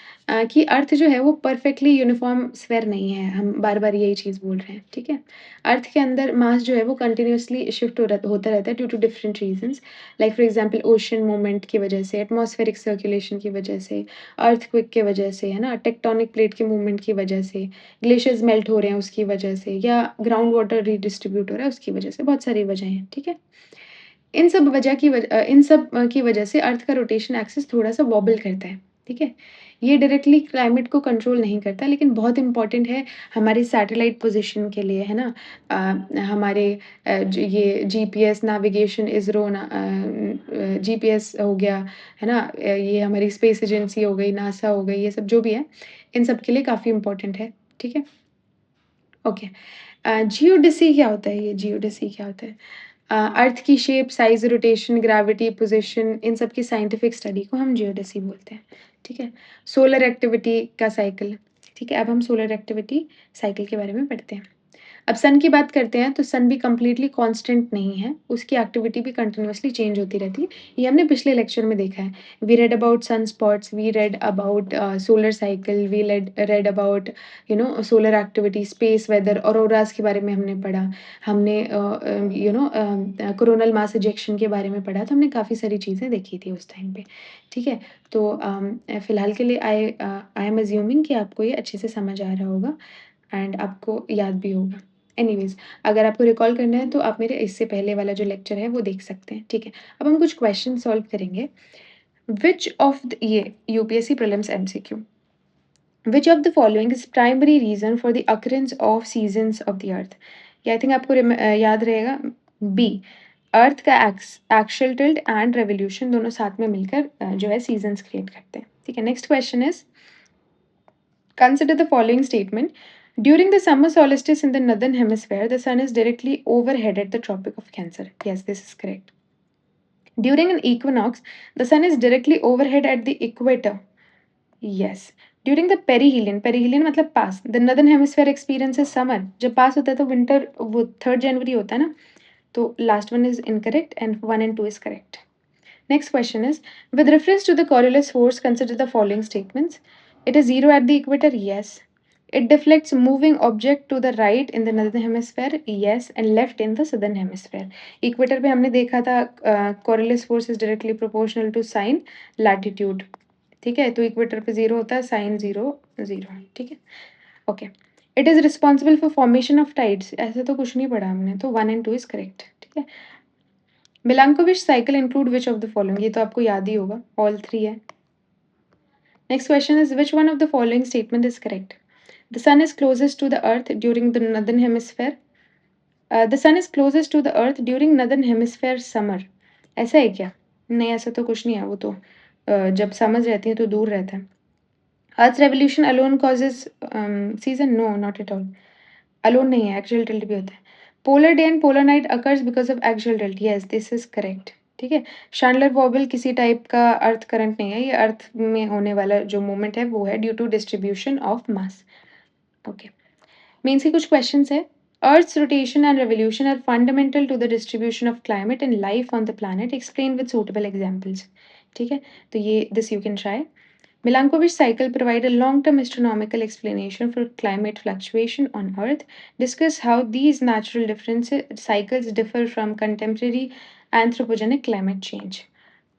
कि अर्थ जो है वो परफेक्टली यूनिफ़ॉर्म स्फीयर नहीं है, हम बार-बार यही चीज़ बोल रहे हैं, ठीक है? अर्थ के अंदर मास जो है वो कंटिन्यूअसली शिफ्ट होता रहता है due to different reasons, like for example ocean movement की वजह से, एटमॉस्फेरिक सर्कुलेशन की वजह से, अर्थक्वेक की वजह से, है ना? टेक्टोनिक प्लेट के मूवमेंट की वजह से, ग्लेशियर्स मेल्ट हो रहे हैं उसकी वजह से या ग्राउंड वाटर रीडिस्ट्रीब्यूट हो रहा है उसकी वजह से, बहुत सारी वजहें हैं, ठीक है? इन सब की वजह से अर्थ का रोटेशन एक्सिस थोड़ा-सा वॉबल करता है, ठीक है? ये डायरेक्टली क्लाइमेट को कंट्रोल नहीं करता, लेकिन बहुत इम्पोर्टेंट है हमारे सैटेलाइट पोज़ीशन के लिए, है ना? हमारे ये जीपीएस नेविगेशन, इसरो जीपीएस हो गया, है ना? ये हमारी स्पेस एजेंसी हो गई, नासा हो गई, ये सब जो भी है, इन सब के लिए काफ़ी इम्पोर्टेंट है, ठीक है? ओके। जियोडेसी क्या होता है? ये जियोडेसी क्या होता है? अर्थ की shape, size, rotation, gravity, position, इन सब की साइंटिफिक स्टडी को हम जियोडेसी बोलते हैं, ठीक है? सोलर एक्टिविटी का साइकिल, ठीक है? अब हम सोलर एक्टिविटी साइकिल के बारे में पढ़ते हैं। अब सन की बात करते हैं, तो सन भी कंप्लीटली कांस्टेंट नहीं है, उसकी एक्टिविटी भी कंटिन्यूअसली चेंज होती रहती है। ये हमने पिछले लेक्चर में देखा है। We read about sun spots, we read about solar cycle, we read about solar activity, space weather, auroras के बारे में हमने पढ़ा। हमने कोरोनल मास इजेक्शन के बारे में पढ़ा, तो हमने काफ़ी सारी चीज़ें देखी थी उस टाइम पे, ठीक है? तो फिलहाल के लिए आई एम अज्यूमिंग कि आपको ये अच्छे से समझ आ रहा होगा एंड आपको याद भी होगा। एनीवेज़, अगर आपको रिकॉल करना है तो आप मेरे इससे पहले वाला जो लेक्चर है वो देख सकते हैं, ठीक है? अब हम कुछ क्वेश्चन सॉल्व करेंगे। व्हिच ऑफ द ये UPSC prelims MCQ, which of the following is primary reason for the occurrence of seasons of the earth? ये आई थिंक आपको याद रहेगा। बी, अर्थ का एक्सियल टिल्ट एंड रेवोल्यूशन दोनों साथ में मिलकर जो है सीज़न्स क्रिएट करते हैं, ठीक है? Next question is, consider the following statement. During the summer solstice in the northern hemisphere, the sun is directly overhead at the Tropic of Cancer. Yes, this is correct. During an equinox, the sun is directly overhead at the equator. Yes. During the perihelion, perihelion मतलब पास, the northern hemisphere experiences summer. जब पास होता है तो winter वो 3rd January होता है ना, तो last one is incorrect and 1 and 2 is correct. Next question is, with reference to the Coriolis force, consider the following statements. It is zero at the equator, yes. It deflects moving object to the right in the northern hemisphere, yes, and left in the southern hemisphere. Equator पे हमने देखा था Coriolis force is directly proportional to sine latitude. ठीक है, तो इक्वेटर पे 0 होता है, साइन 0 0, ठीक है? Okay. It is responsible for formation of tides, ऐसा तो कुछ नहीं पढ़ा हमने, तो 1 and 2 इज करेक्ट, ठीक है? Milankovitch cycle include which of the following, ये तो आपको याद ही होगा, ऑल 3 है। Next question is, which one of the following statement is correct? The sun is closest to the earth during the northern hemisphere, the sun is closest to the earth during northern hemisphere summer, ऐसा है क्या? नहीं, ऐसा तो कुछ नहीं है, वो तो जब समझ रहती है तो दूर रहता है। Earth's revolution alone causes season? No, not at all. Alone नहीं है, axial tilt भी होता है. Polar day and polar night occurs because of axial tilt. Yes, this is correct. ठीक है? Chandler wobble किसी टाइप का अर्थ करंट नहीं है, ये अर्थ में होने वाला जो मूवमेंट है वो है due to distribution of mass. Okay, mains के कुछ क्वेश्चंस है। Earth's rotation and revolution are fundamental to the distribution of climate and life on the planet. Explain with suitable examples. ठीक है? तो ये this you can try. Milankovitch cycle provide a long-term astronomical explanation for climate fluctuation on Earth. Discuss how these natural differences cycles differ from contemporary anthropogenic climate change.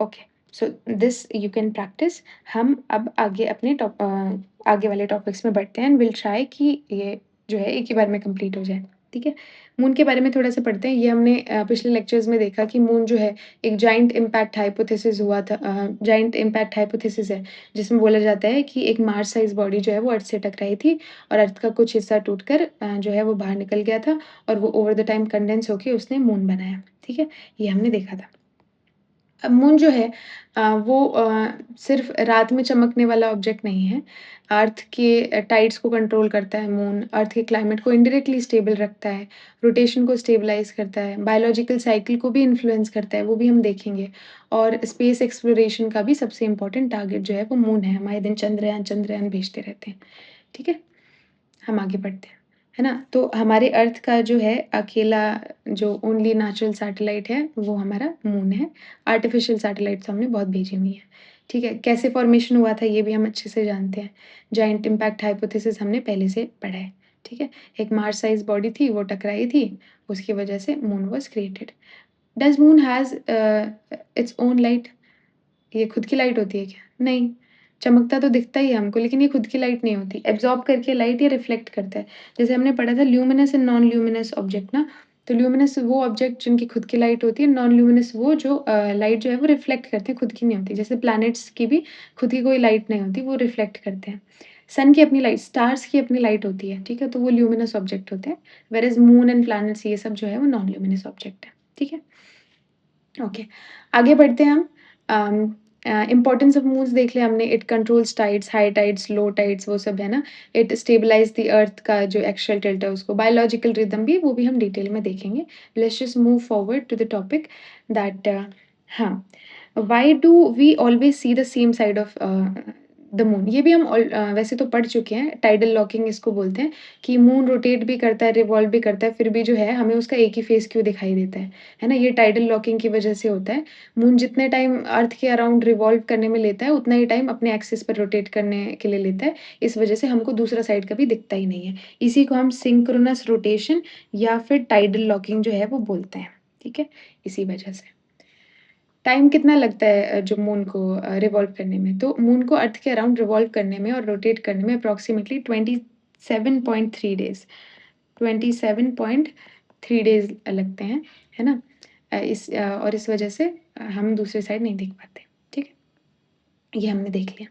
Okay, so this you can practice. हम अब आगे वाले टॉपिक्स में बढ़ते हैं एंड विल ट्राई कि ये जो है एक ही बार में कंप्लीट हो जाए, ठीक है? मून के बारे में थोड़ा सा पढ़ते हैं। ये हमने पिछले लेक्चर्स में देखा कि मून जो है एक जाइंट इम्पैक्ट हाइपोथेसिस हुआ था, जाइंट इम्पैक्ट हाइपोथेसिस है जिसमें बोला जाता है कि एक मार्स साइज बॉडी जो है वो अर्थ से टकराई थी और अर्थ का कुछ हिस्सा टूटकर जो है वो बाहर निकल गया था और वो ओवर द टाइम कंडेंस होके उसने मून बनाया, ठीक है? ये हमने देखा था। अब मून जो है वो सिर्फ रात में चमकने वाला ऑब्जेक्ट नहीं है। अर्थ के टाइड्स को कंट्रोल करता है मून, अर्थ के क्लाइमेट को इनडायरेक्टली स्टेबल रखता है, रोटेशन को स्टेबलाइज़ करता है, बायोलॉजिकल साइकिल को भी इन्फ्लुएंस करता है, वो भी हम देखेंगे। और स्पेस एक्सप्लोरेशन का भी सबसे इम्पोर्टेंट टारगेट जो है वो मून है। हमारे दिन चंद्रयान भेजते रहते हैं, ठीक है? हम आगे बढ़ते हैं, है ना? तो हमारे अर्थ का जो है अकेला जो ओनली नेचुरल सैटेलाइट है वो हमारा मून है। आर्टिफ़िशियल सैटेलाइट्स हमने बहुत भेजी हुई हैं, ठीक है? कैसे फ़ॉर्मेशन हुआ था ये भी हम अच्छे से जानते हैं। जायंट इम्पैक्ट हाइपोथेसिस हमने पहले से पढ़ा है, ठीक है? एक मार्स साइज़ बॉडी थी, वो टकराई थी, उसकी वजह से moon was created. Does moon has its own light? ये खुद की लाइट होती है क्या? नहीं, चमकता तो दिखता ही है हमको लेकिन ये खुद की लाइट नहीं होती। एब्ज़ॉर्ब करके लाइट ये रिफ्लेक्ट करता है। जैसे हमने पढ़ा था luminous and non luminous object ना, तो ल्यूमिनस वो ऑब्जेक्ट जिनकी खुद की लाइट होती है, नॉन ल्यूमिनस वो जो लाइट जो है वो रिफ्लेक्ट करते हैं, खुद की नहीं होती। जैसे प्लैनेट्स की भी खुद की कोई लाइट नहीं होती, वो रिफ्लेक्ट करते हैं। सन की अपनी लाइट, स्टार्स की अपनी लाइट होती है, ठीक है? तो वो ल्यूमिनस ऑब्जेक्ट होते हैं, व्हेयरएज़ मून एंड प्लैनेट्स ये सब जो है वो नॉन ल्यूमिनस ऑब्जेक्ट है, ठीक है? ओके, आगे बढ़ते हैं हम। इम्पोर्टेंस ऑफ मून्स देख लिया हमने, it controls tides, high tides, low tides, वो सब है ना। इट स्टेबलाइज द अर्थ का जो एक्सियल टिल्ट है उसको, बायोलॉजिकल रिदम भी, वो भी हम डिटेल में देखेंगे। Let's just move forward to the topic that हाँ, why do we always see the same side of the moon. ये भी हम वैसे तो पढ़ चुके हैं, टाइडल लॉकिंग इसको बोलते हैं, कि मून रोटेट भी करता है, रिवॉल्व भी करता है, फिर भी जो है हमें उसका एक ही फेस क्यों दिखाई देता है ना? ये टाइडल लॉकिंग की वजह से होता है। मून जितने टाइम अर्थ के अराउंड रिवॉल्व करने में लेता है, उतना ही टाइम अपने एक्सिस पर रोटेट करने के लिए लेता है। इस वजह से हमको दूसरा साइड कभी दिखता ही नहीं है। इसी को हम सिंक्रोनस रोटेशन या फिर टाइडल लॉकिंग जो है वो बोलते हैं, ठीक है? इसी वजह से। टाइम कितना लगता है जो मून को रिवॉल्व करने में? तो मून को अर्थ के अराउंड रिवॉल्व करने में और रोटेट करने में अप्रॉक्सिमेटली 27.3 डेज़, 27.3 डेज़ लगते हैं, है ना? और इस वजह से हम दूसरी साइड नहीं देख पाते, ठीक है? ये हमने देख लिया,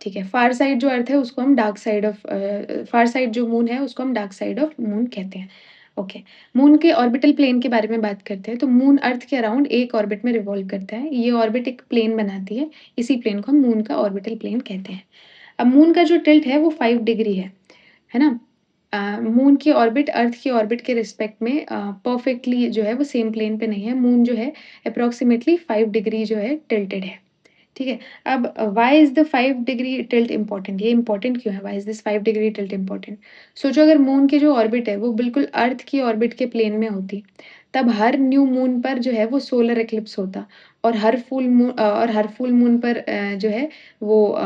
ठीक है? फार साइड जो अर्थ है उसको हम dark side of far side जो मून है उसको हम डार्क साइड ऑफ मून कहते हैं। ओके, मून के ऑर्बिटल प्लेन के बारे में बात करते हैं। तो मून अर्थ के अराउंड एक ऑर्बिट में रिवॉल्व करता है। ये ऑर्बिट एक प्लेन बनाती है, इसी प्लेन को हम मून का ऑर्बिटल प्लेन कहते हैं। अब मून का जो टिल्ट है वो 5 डिग्री है ना? मून की ऑर्बिट अर्थ की ऑर्बिट के रिस्पेक्ट में परफेक्टली जो है वो सेम प्लेन पे नहीं है। मून जो है अप्रॉक्सिमेटली 5 डिग्री जो है टिल्टेड है, ठीक है? अब why is the 5 degree tilt important? ये इम्पोर्टेंट क्यों है? Why is this 5 degree tilt important? सोचो अगर मून की जो ऑर्बिट है वो बिल्कुल अर्थ की ऑर्बिट के प्लेन में होती, तब हर न्यू मून पर जो है वो सोलर एक्लिप्स होता, और हर फुल मून पर जो है वो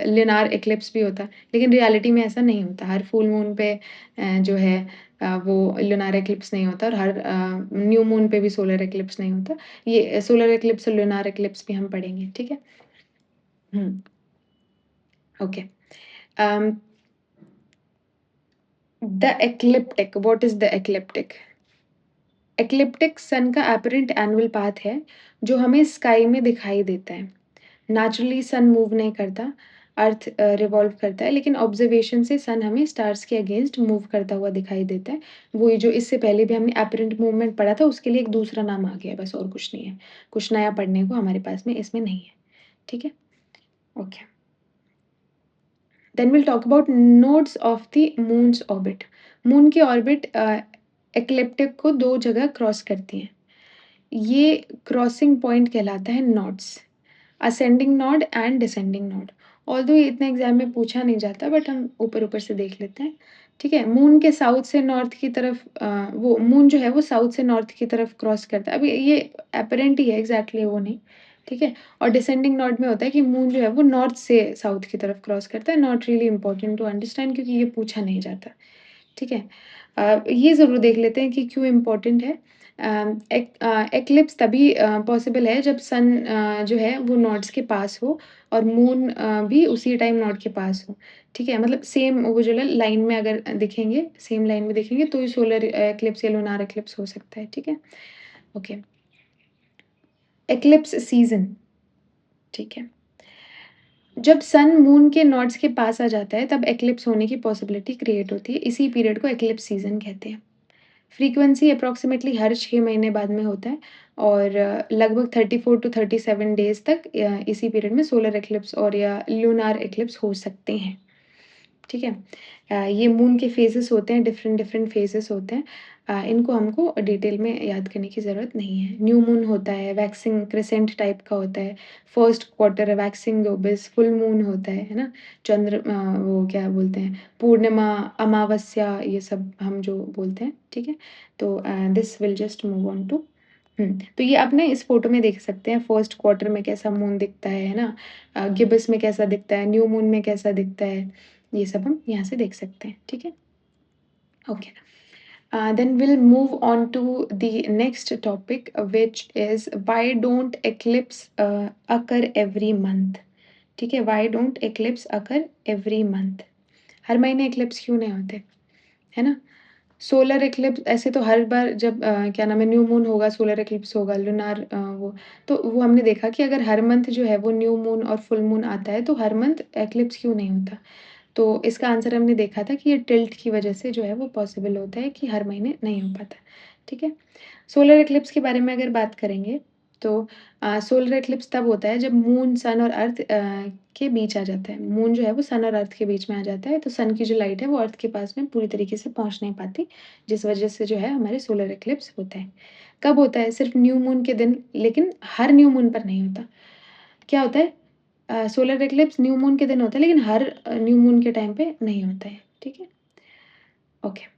लुनार एक्लिप्स भी होता। लेकिन रियलिटी में ऐसा नहीं होता। हर फुल मून पे जो है वो लुनार एक्लिप्स नहीं होता, और हर न्यू मून पे भी सोलर एक्लिप्स नहीं होता। ये सोलर एक्लिप्स और लुनार एक्लिप्स भी हम पढ़ेंगे, ठीक है? Hmm, okay. Um, the ecliptic, what is the ecliptic? Ecliptic sun का अपैरेंट एनुअल पाथ है, जो हमें स्काई में दिखाई देता है। नेचुरली सन मूव नहीं करता, अर्थ रिवॉल्व करता है, लेकिन ऑब्जर्वेशन से सन हमें स्टार्स के अगेंस्ट मूव करता हुआ दिखाई देता है। वही जो इससे पहले भी हमने अपैरेंट मूवमेंट पढ़ा था, उसके लिए एक दूसरा नाम आ गया है, बस और कुछ नहीं है। कुछ नया पढ़ने को हमारे पास में इसमें नहीं है, ठीक है? Okay. Then will talk about nodes of the moon's orbit. Moon की ऑर्बिट एक्लिप्टिक को 2 जगह क्रॉस करती है। ये क्रॉसिंग पॉइंट कहलाता है nodes, ascending node and descending node. Although ये इतना एग्ज़ाम में पूछा नहीं जाता, बट हम ऊपर-ऊपर से देख लेते हैं, ठीक है? मून के साउथ से नॉर्थ की तरफ वो मून जो है वो साउथ से नॉर्थ की तरफ क्रॉस करता है। अभी ये अपैरेंट ही है, एग्ज़ैक्टली वो नहीं, ठीक है? और डिसेंडिंग नोड में होता है कि मून जो है वो नॉर्थ से साउथ की तरफ क्रॉस करता है। Not really important to understand, क्योंकि ये पूछा नहीं जाता, ठीक है? ये ज़रूर देख लेते हैं कि क्यों इम्पोर्टेंट है। एक्लिप्स तभी पॉसिबल है जब सन जो है वो नॉड्स के पास हो, और मून भी उसी टाइम नॉड के पास हो, ठीक है? मतलब सेम वो जो लाइन में अगर दिखेंगे, सेम लाइन में दिखेंगे, तो ही सोलर एक्लिप्स या लूनार एक्लिप्स हो सकता है, ठीक है? ओके। एक्लिप्स सीज़न, ठीक है? जब सन मून के नॉड्स के पास आ जाता है, तब एक्लिप्स होने की पॉसिबिलिटी क्रिएट होती है। इसी पीरियड को एक्लिप्स सीज़न कहते हैं। फ्रीक्वेंसी अप्रॉक्सिमेटली हर 6 महीने बाद में होता है, और लगभग 34 टू 37 डेज़ तक इसी पीरियड में सोलर एक्लिप्स और या लूनार एक्लिप्स हो सकते हैं, ठीक है? ये मून के फेजेस होते हैं, डिफरेंट डिफरेंट फेजेस होते हैं। इनको हमको डिटेल में याद करने की ज़रूरत नहीं है। न्यू मून होता है, वैक्सिंग क्रेसेंट टाइप का होता है, first quarter waxing obese, full moon होता है ना? वो क्या बोलते हैं, पूर्णिमा, अमावस्या, ये सब हम जो बोलते हैं, ठीक है? तो this will just move on to तो ये आप ना इस फ़ोटो में देख सकते हैं, फर्स्ट क्वार्टर में कैसा मून दिखता है ना? गिब्बस में कैसा दिखता है, न्यू मून में कैसा दिखता है, ये सब हम यहाँ से देख सकते हैं, ठीक है? Okay. Then we'll move on to the next topic, which is why don't eclipse occur every month? ठीक है? Why don't eclipse occur every month? हर महीने eclipse क्यों नहीं होते? है ना? सोलर एक्लिप्स ऐसे तो हर बार जब क्या नाम है न्यू मून होगा, सोलर एक्लिप्स होगा, लूनार वो हमने देखा कि अगर हर मंथ जो है वो न्यू मून और फुल मून आता है, तो हर मंथ एक्लिप्स क्यों नहीं होता? तो इसका आंसर हमने देखा था कि ये टिल्ट की वजह से जो है वो पॉसिबल होता है कि हर महीने नहीं हो पाता। ठीक है? सोलर एक्लिप्स के बारे में अगर बात करेंगे तो सोलर एक्लिप्स तब होता है जब मून, सन और अर्थ के बीच आ जाता है। मून जो है वो सन और अर्थ के बीच में आ जाता है, तो सन की जो लाइट है वो अर्थ के पास में पूरी तरीके से पहुँच नहीं पाती, जिस वजह से जो है हमारे सोलर एक्लिप्स होते हैं। कब होता है? सिर्फ़ न्यू मून के दिन, लेकिन हर न्यू मून पर नहीं होता। क्या होता है? सोलर एक्लिप्स न्यू मून के दिन होता है, लेकिन हर न्यू मून के टाइम पे नहीं होता है। ठीक है? ओके।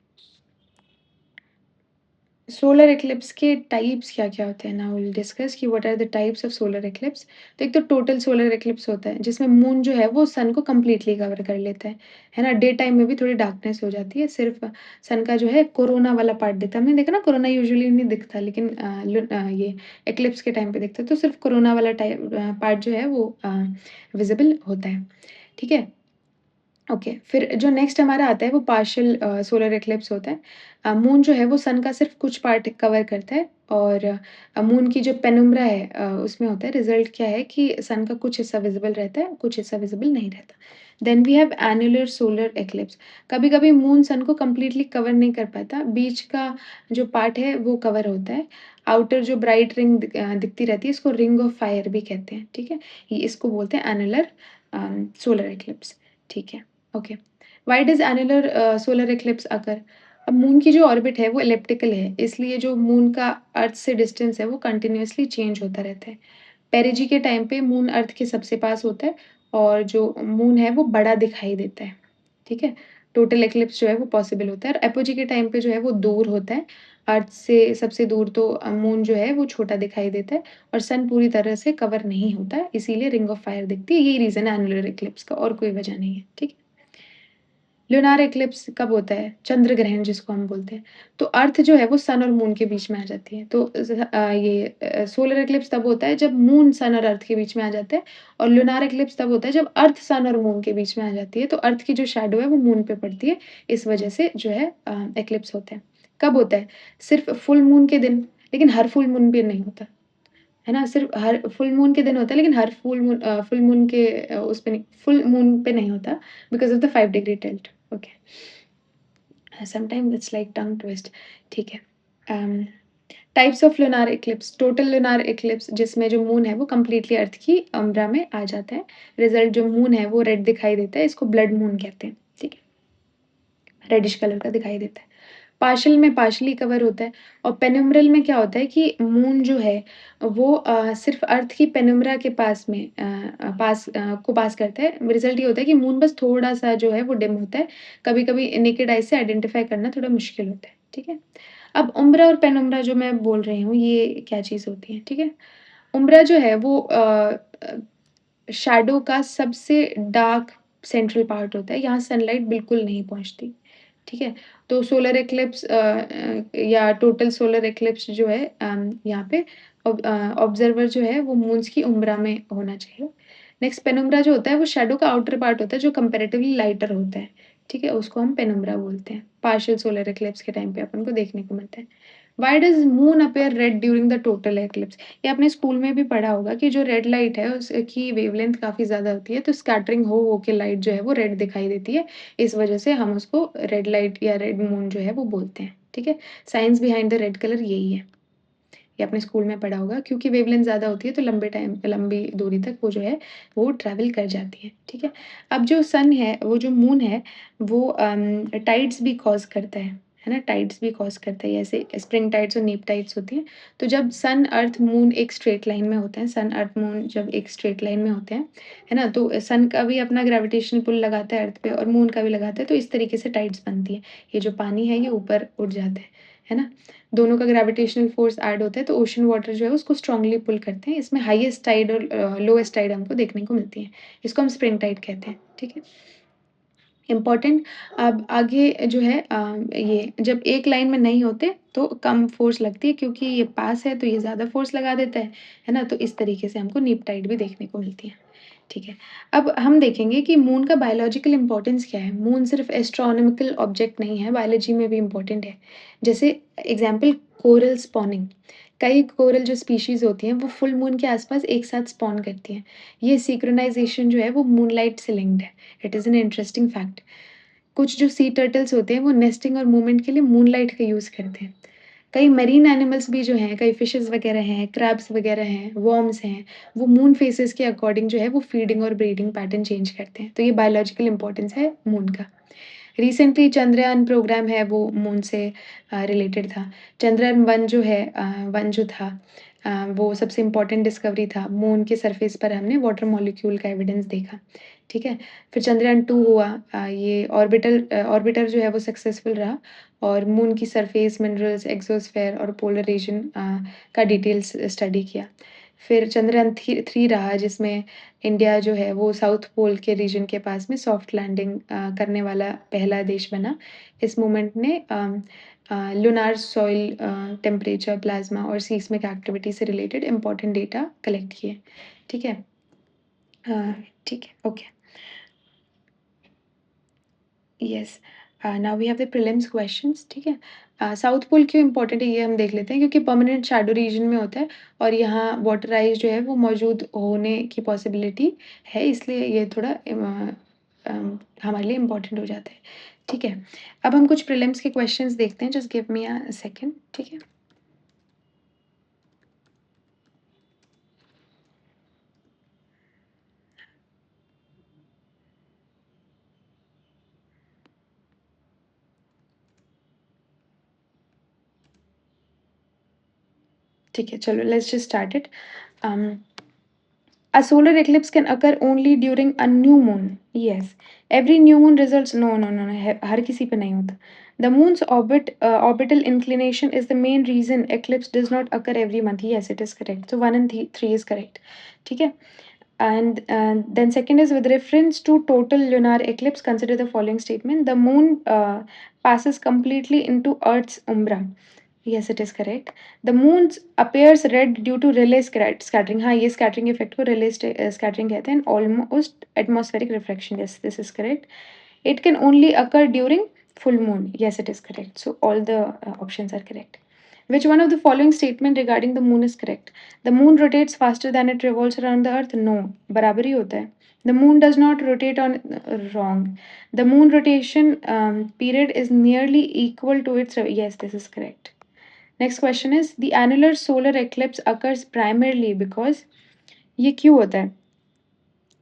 सोलर एक्लिप्स के टाइप्स क्या-क्या होते हैं? नाउ विल डिस्कस कि what are the types of solar eclipse. तो एक तो टोटल सोलर एक्लिप्स होता है, जिसमें मून जो है वो सन को कंप्लीटली कवर कर लेता है ना? डे टाइम में भी थोड़ी डार्कनेस हो जाती है, सिर्फ़ सन का जो है कोरोना वाला पार्ट दिखता है। हमने देखा ना कोरोना यूजुअली नहीं दिखता, लेकिन ये एक्लिप्स के टाइम पे दिखता है, तो सिर्फ़ कोरोना वाला पार्ट जो है वो विज़िबल होता है। ठीक है? ओके, फिर जो नेक्स्ट हमारा आता है वो पार्शियल सोलर एक्लिप्स होता है। मून जो है वो सन का सिर्फ़ कुछ पार्ट कवर करता है, और मून की जो पेनुम्ब्रा है उसमें होता है, रिज़ल्ट क्या है कि सन का कुछ हिस्सा विज़िबल रहता है, कुछ हिस्सा विज़िबल नहीं रहता। Then we have annular solar eclipse. कभी-कभी मून सन को कंप्लीटली कवर नहीं कर पाता, बीच का जो पार्ट है वो कवर होता है। आउटर जो ब्राइट रिंग दिखती रहती है, इसको रिंग ऑफ फायर भी कहते हैं, ठीक है? ये इसको बोलते हैं एन्युलर सोलर एक्लिप्स, ठीक है? Okay. Why does annular solar eclipse occur? अब मून की जो ऑर्बिट है वो एलिप्टिकल है, इसलिए जो मून का अर्थ से डिस्टेंस है वो कंटिन्यूअसली चेंज होता रहता है। पेरिजी के टाइम पे मून अर्थ के सबसे पास होता है, और जो मून है वो बड़ा दिखाई देता है, ठीक है? टोटल एक्लिप्स जो है वो पॉसिबल होता है, और एपोजी के टाइम पे जो है वो दूर होता है। अर्थ से सबसे दूर तो मून जो है वो छोटा दिखाई देता है, और सन पूरी तरह से कवर नहीं होता है, इसीलिए रिंग ऑफ फायर दिखती है। यही रीज़न है एन्युलर एक्लिप्स का, और कोई वजह नहीं है, ठीक है? ल्यूनार एक्लिप्स कब होता है? चंद्र ग्रहण जिसको हम बोलते हैं। तो अर्थ जो है वो सन और मून के बीच में आ जाती है। तो सोलर एक्लिप्स तब होता है जब मून सन और अर्थ के बीच में आ जाता है, और ल्यूनार एक्लिप्स तब होता है जब अर्थ सन और मून के बीच में आ जाती है। तो अर्थ की जो शैडो है वो मून पे पड़ती है, इस वजह से जो है एक्लिप्स होता है। कब होता है? सिर्फ़ फुल मून के दिन, लेकिन हर फुल मून पे नहीं होता। है ना? सिर्फ़ हर फुल मून के दिन होता है, लेकिन हर फुल मून के उस पे नहीं, फुल मून पे नहीं होता, because of the 5 degree tilt. Okay. Sometimes it's like tongue twist, ठीक है। Um, types of lunar eclipse, total lunar eclipse जिसमें जो मून है वो कंप्लीटली अर्थ की अम्ब्रा में आ जाता है। रिज़ल्ट जो मून है वो रेड दिखाई देता है, इसको ब्लड मून कहते हैं, ठीक है? रेडिश कलर का दिखाई देता है। पार्शियल में पार्शियली कवर होता है, और पेनुम्ब्रल में क्या होता है कि मून जो है वो सिर्फ़ अर्थ की पेनुम्ब्रा के पास में को पास करता है। रिज़ल्ट ये होता है कि मून बस थोड़ा-सा जो है वो डिम होता है। कभी-कभी नेकेड आई से आइडेंटिफ़ाई करना थोड़ा मुश्किल होता है, ठीक है? अब उम्ब्रा और पेनुम्ब्रा जो मैं बोल रही हूँ, ये क्या चीज़ होती है, ठीक है? उम्ब्रा जो है वो शैडो का सबसे डार्क सेंट्रल पार्ट होता है, यहाँ सनलाइट बिल्कुल नहीं पहुँचती, ठीक है? तो सोलर एक्लिप्स या टोटल सोलर एक्लिप्स जो है यहाँ पे ऑब्ज़र्वर जो है वो मून्स की उम्ब्रा में होना चाहिए। नेक्स्ट पेनुम्ब्रा जो होता है वो शैडो का आउटर पार्ट होता है, जो कंपैरेटिवली लाइटर होता है, ठीक है? उसको हम पेनुम्ब्रा बोलते हैं। पार्शियल सोलर एक्लिप्स के टाइम पे अपन को देखने को मिलता है। Why does moon appear red during the total eclipse? ये आपने स्कूल में भी पढ़ा होगा कि जो रेड लाइट है उसकी वेवलेंथ काफ़ी ज़्यादा होती है, तो स्कैटरिंग हो के लाइट जो है वो रेड दिखाई देती है। इस वजह से हम उसको रेड लाइट या रेड मून जो है वो बोलते हैं, ठीक है? Science behind the red colour यही है। ये आपने स्कूल में पढ़ा होगा, क्योंकि वेवलेंथ ज़्यादा होती है तो लंबी दूरी तक वो जो है वो ट्रैवल कर जाती है, ठीक है? अब जो सन है, वो जो मून है वो टाइड्स भी कॉज़ करता है ना? टाइड्स भी कॉज़ करता है, ऐसे स्प्रिंग टाइड्स और नीप टाइड्स होती हैं। तो जब सन, अर्थ, मून एक स्ट्रेट लाइन में होते हैं, सन, अर्थ, मून जब एक स्ट्रेट लाइन में होते हैं, है ना? तो सन का भी अपना ग्रेविटेशनल पुल लगाता है अर्थ पे, और मून का भी लगाता है, तो इस तरीके से टाइड्स बनती हैं। ये जो पानी है ये ऊपर उठ जाता है ना? दोनों का ग्रेविटेशनल फ़ोर्स ऐड होता है, तो ओशन वाटर जो है उसको स्ट्रांगली पुल करते हैं। इसमें हाईएस्ट टाइड और लोएस्ट टाइड हमको देखने को मिलती है। इसको हम स्प्रिंग टाइड कहते हैं, ठीक है? इम्पोर्टेंट, अब आगे जो है ये जब एक लाइन में नहीं होते तो कम फ़ोर्स लगती है, क्योंकि ये पास है तो ये ज़्यादा फ़ोर्स लगा देता है ना? तो इस तरीके से हमको नीप टाइड भी देखने को मिलती है। ठीक है। अब हम देखेंगे कि मून का बायोलॉजिकल इम्पोर्टेंस क्या है। मून सिर्फ़ एस्ट्रोनॉमिकल ऑब्जेक्ट नहीं है, बायोलॉजी में भी इम्पोर्टेंट है। जैसे एग्ज़ाम्पल कोरल स्पॉनिंग। कई कोरल जो स्पीशीज़ होती हैं, वो फुल मून के आसपास एक साथ स्पॉन करती हैं। ये सिंक्रोनाइज़ेशन जो है, वो मूनलाइट से लिंक्ड है। It is an interesting fact. कुछ जो सी टर्टल्स होते हैं, वो नेस्टिंग और मूवमेंट के लिए मूनलाइट का यूज़ करते हैं। कई मरीन एनिमल्स भी जो हैं, कई फिशेज़ वगैरह हैं, क्रैब्स वगैरह हैं, वर्म्स हैं, वो मून फेसेस के अकॉर्डिंग जो है वो फीडिंग और ब्रीडिंग पैटर्न चेंज करते हैं। तो ये बायोलॉजिकल इम्पोर्टेंस है मून का। रिसेंटली चंद्रयान प्रोग्राम है वो मून से रिलेटेड था। चंद्रयान 1 जो है 1 जो था वो सबसे इम्पोर्टेंट डिस्कवरी था। मून के सरफेस पर हमने वाटर मॉलिक्यूल का एविडेंस देखा, ठीक है? फिर चंद्रयान 2 हुआ ये ऑर्बिटर जो है वो सक्सेसफुल रहा और मून की सरफेस, मिनरल्स, एक्सोस्फेयर और पोलर रीजन का डिटेल्स स्टडी किया। फिर चंद्रयान 3 रहा जिसमें इंडिया जो है वो साउथ पोल के रीजन के पास में सॉफ्ट लैंडिंग करने वाला पहला देश बना। इस मूवमेंट ने लूनार सॉइल टेम्परेचर, प्लाज़्मा और सीस्मिक एक्टिविटी से रिलेटेड इम्पोर्टेंट डेटा कलेक्ट किए। ठीक है? अ, ठीक है, okay. Yes. Now we have the prelims questions, ठीक है? साउथ पोल क्यों इम्पोर्टेंट है ये हम देख लेते हैं क्योंकि परमानेंट शैडो रीजन में होता है और यहाँ वाटर आइस जो है वो मौजूद होने की पॉसिबिलिटी है, इसलिए ये थोड़ा हमारे लिए इम्पोर्टेंट हो जाता है, ठीक है? अब हम कुछ प्रीलिम्स के क्वेश्चंस देखते हैं, just give me a second, ठीक है? ठीक है, चलो let's just start it. um, A solar eclipse can occur only during a new moon. Yes. Every new moon results. No, no, no, no. हर किसी पे नहीं होता. The moon's orbital inclination is the main reason eclipse does not occur every month. Yes, it is correct. So 1 and 3 is correct. ठीक है? And then second is with reference to total lunar eclipse, consider the following statement. The moon passes completely into Earth's umbra. Yes, it is correct. The moon appears red due to relay scattering. हाँ, ये scattering effect को relay scattering कहते हैं. Almost atmospheric reflection. Yes, this is correct. It can only occur during full moon. Yes, it is correct. So all the options are correct. Which one of the following statement regarding the moon is correct? The moon rotates faster than it revolves around the earth. No, बराबर ही होता है. The moon does not rotate on wrong. The moon rotation period is nearly equal to its. Yes, this is correct. Next question is the annular solar eclipse occurs primarily because ये क्यों होता है?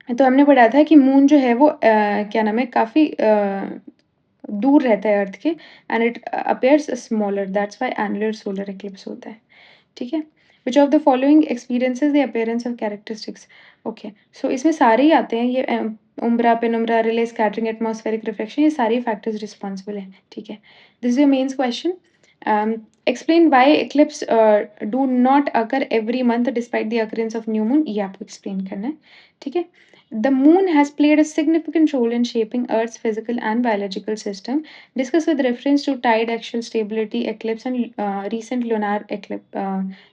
तो हमने पढ़ा था कि मून जो है वो क्या नाम है काफ़ी दूर रहता है अर्थ के and it appears smaller that's why annular solar eclipse होता है, ठीक है? Which of the following experiences the appearance of characteristics? Okay, so इसमें सारे ही आते हैं ये umbra, penumbra, Rayleigh scattering, atmospheric reflection, ये सारे फैक्टर्स रिस्पॉन्सिबल हैं, ठीक है? This is your mains question. Explain why eclipse do not occur every month despite the occurrence of new moon. ये आपको explain करना है, ठीक है? The moon has played a significant role in shaping Earth's physical and biological system. Discuss with reference to tide, axial stability, eclipse, and recent lunar eclipse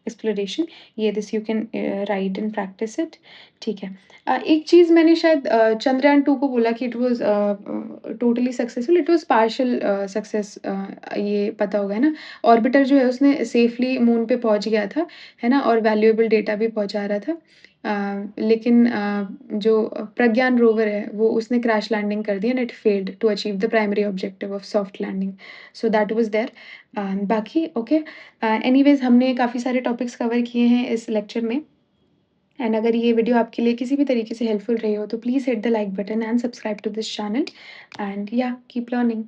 exploration. ये this you can write and practice it. ठीक है. एक चीज़ मैंने शायद चंद्रयान 2 को बोला कि it was totally successful, it was partial success, ये पता होगा है ना? ऑर्बिटर जो है उसने सेफली मून पे पहुँच गया था, है ना? और वैल्यूएबल डेटा भी पहुँचा रहा था। लेकिन जो प्रज्ञान रोवर है वो उसने क्रैश लैंडिंग कर दी and it failed to achieve the primary objective of soft landing, so that was there. बाकी ओके, एनीवेज़ हमने काफ़ी सारे टॉपिक्स कवर किए हैं इस लेक्चर में एंड अगर ये वीडियो आपके लिए किसी भी तरीके से हेल्पफुल रही हो तो please hit the like button and subscribe to this channel and या कीप लर्निंग.